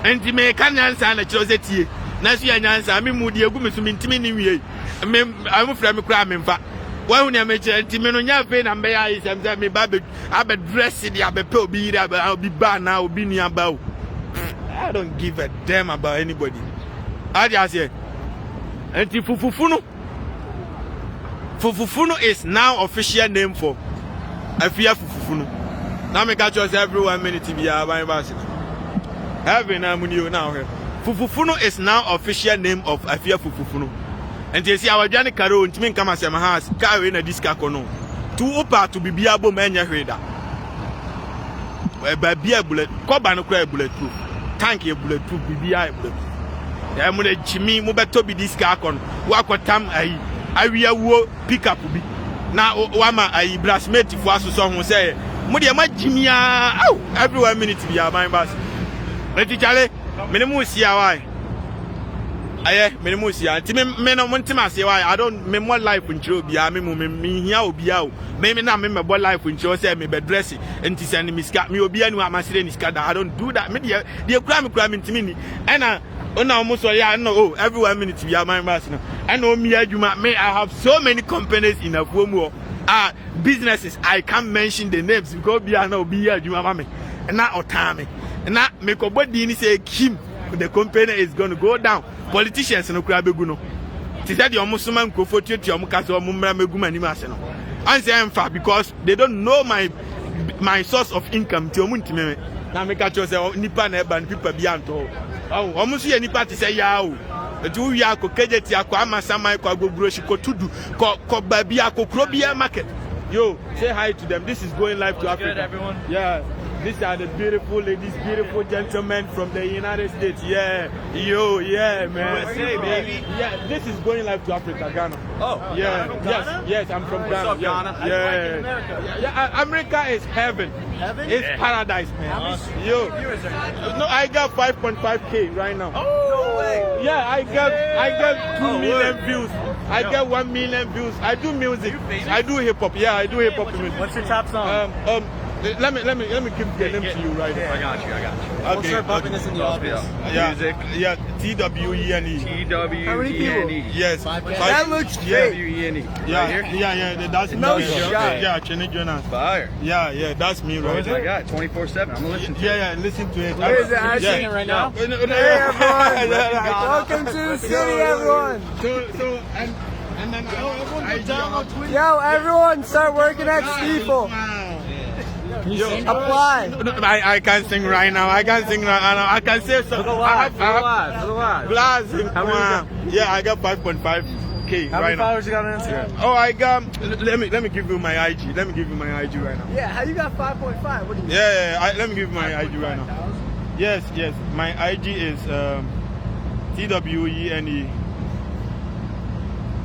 Enti me kan nyansa na kyerɛw setie. Na so ya nyansa me mudi egu me so mentimi ni wie. Me amufra me kura me mfa. Wa hu ne me kyerɛ enti me no nya fe na mbe ya isem say me ba be dress di abepe obi ire obi ba na obi ni aba o. I don't give a damn about anybody. I just say and Fufufunu is now official name for Afia Fufufunu. Now me catch us every 1 minute to be a Heaven Amunio now. Fufufuno is now official name of Afia Fufufuno. And they see our Johnny Caro and Timin Kamasama has carrying a discacono. Two opa to be Biabo Mania Reda. By beer bullet, Cobano cry bulletproof. Tank a bulletproof, BBI bulletproof. I'm going to Jimmy Mubato be discacon. Waquatam, I will pick up. Now, Wama, I blasmate for us, so who say, Mudia, my Jimmy, oh, every 1 minute to be our mind bus. Let it jolly, minimum see why. Aye, minimum see. Men on Montima say why I don't mean more life in Joe, be a me here, be out. Maybe not remember what life in Joe said me bed dressing and to send me scat me, be anyone, my city scat. I don't do that. Maybe the crime into me. And almost I know every 1 minute to be our mind bus. I know me, I have so many companies in a form businesses. I can't mention the names because be I know be here, you mammy, and not Otame. And not make a body say Kim, the company is going to go down. Politicians no crab guno. She said your Muslim go for your Mukaso Mumma Megumani Masano. I say I'm far because they don't know my source of income to Muntime. Now make a choice of Nipan and people beyond. Oh, almost any party say yao. Do ya ko kejeti akwa sama ko agbogbroshi ko tudu ko babia ko krobia market. Yo, say hi to them. This is going live to Africa. Everyone. Yeah. These are the beautiful ladies, beautiful gentlemen from the United States. Yeah. Yo, yeah, man. USA, baby. Yeah, this is going live to Africa, Ghana. Oh, yeah. Ghana? Yes, I'm from Ghana. What's up, Ghana? Yeah. Yeah, America is heaven. Heaven? It's paradise, man. Yo. No, I got 5.5K right now. Oh, no way. Yeah, I got 2 million views. I get 1 million views. I do music. I do hip hop. Yeah, I do hip hop music. What's your top song? Let me give the name to you right now. I got you. Okay, We'll start bumping this in the office. Yeah, Music. Yeah, TWENE. TWENE. Yes. That looks great. TWENE. Yeah, that's No me. shot. Yeah, Cheney Jonas. Fire. Yeah, that's me right I there. got 24/7. I'm gonna listen to it. Yeah, listen to it. Where is it? I Yeah. sing it right now. Hey everyone! Welcome to the city, everyone! So and then Yo, everyone, start working at Steeple. Apply. I can't sing right now. I can't sing right now. I can say so. Blasting. Yeah, I got 5.5K How right many now. followers you got on Instagram? Oh, I got. Let me give you my IG. Let me give you my IG right now. Yeah, how you got 5.5? What do you Let me give you my IG right now. Yes. My IG is TWENE. TWENE.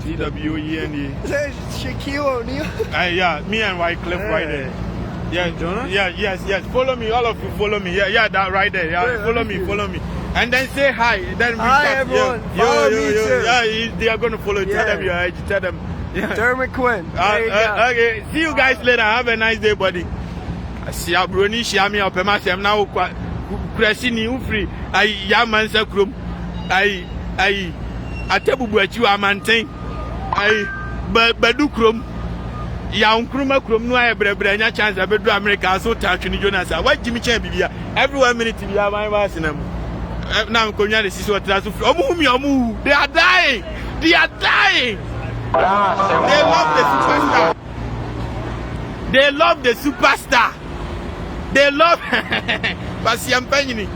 Is that Shaquille O'Neal? Yeah, me and Wycliffe right there. Yeah, Jonas? Yeah, yes. Follow me, all of you follow me. Yeah, that right there. Yeah, Wait, follow me. And then say hi. Then we Hi, start. everyone. Yo, Follow me too. Yeah, they are gonna follow. Yeah. Tell them your IG. Tell them. Yeah. Dermot Quinn. There you go. Okay. See you guys later. Have a nice day, buddy. See ya, Brony. See me up. I'm now Cressini Ufri. I Yaman Sakrum. I Atebu you are maintain. I Badukrum. Ya unkruma krom no ayebrebre nya chance abedu America so touch ni Jonas what Jimmy Chan bibia every 1 minute bibia my was na mu na konya de sisi otra so omu they are dying they love the superstar they love Basiampanyini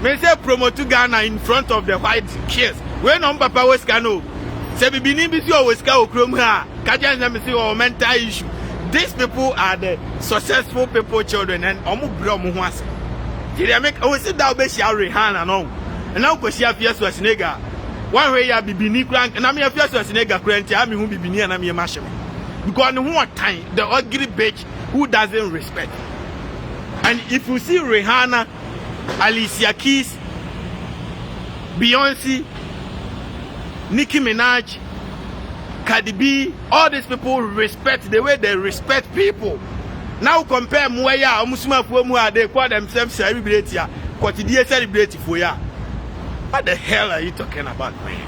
me say promote Ghana in front of the white kids when on papa was cano say bibini bi si always ka okrom ha kaja na me say o mental issue. These people are the successful people children and omu bro mu ho ase they make o sit down be share Rihanna no and now go share Fierce Schwarzenegger one way ya bibini kran na me Fierce Schwarzenegger kran ti am hu bibini na me ma hye because no one time the ugly bitch who doesn't respect. And if you see Rihanna, Alicia Keys, Beyonce, Nicki Minaj, Cardi B, all these people respect the way they respect people. Now compare Muaya, Musuma Fuamua, they call themselves celebrity, quotidian celebrity for ya. What the hell are you talking about, man?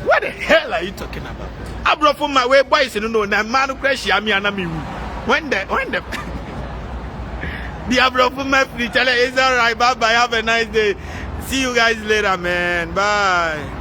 What the hell are you talking about? I brought from my way boys, you know, that man who crash me and me. When the brought from my free channel is alright. Bye bye. Have a nice day. See you guys later, man. Bye.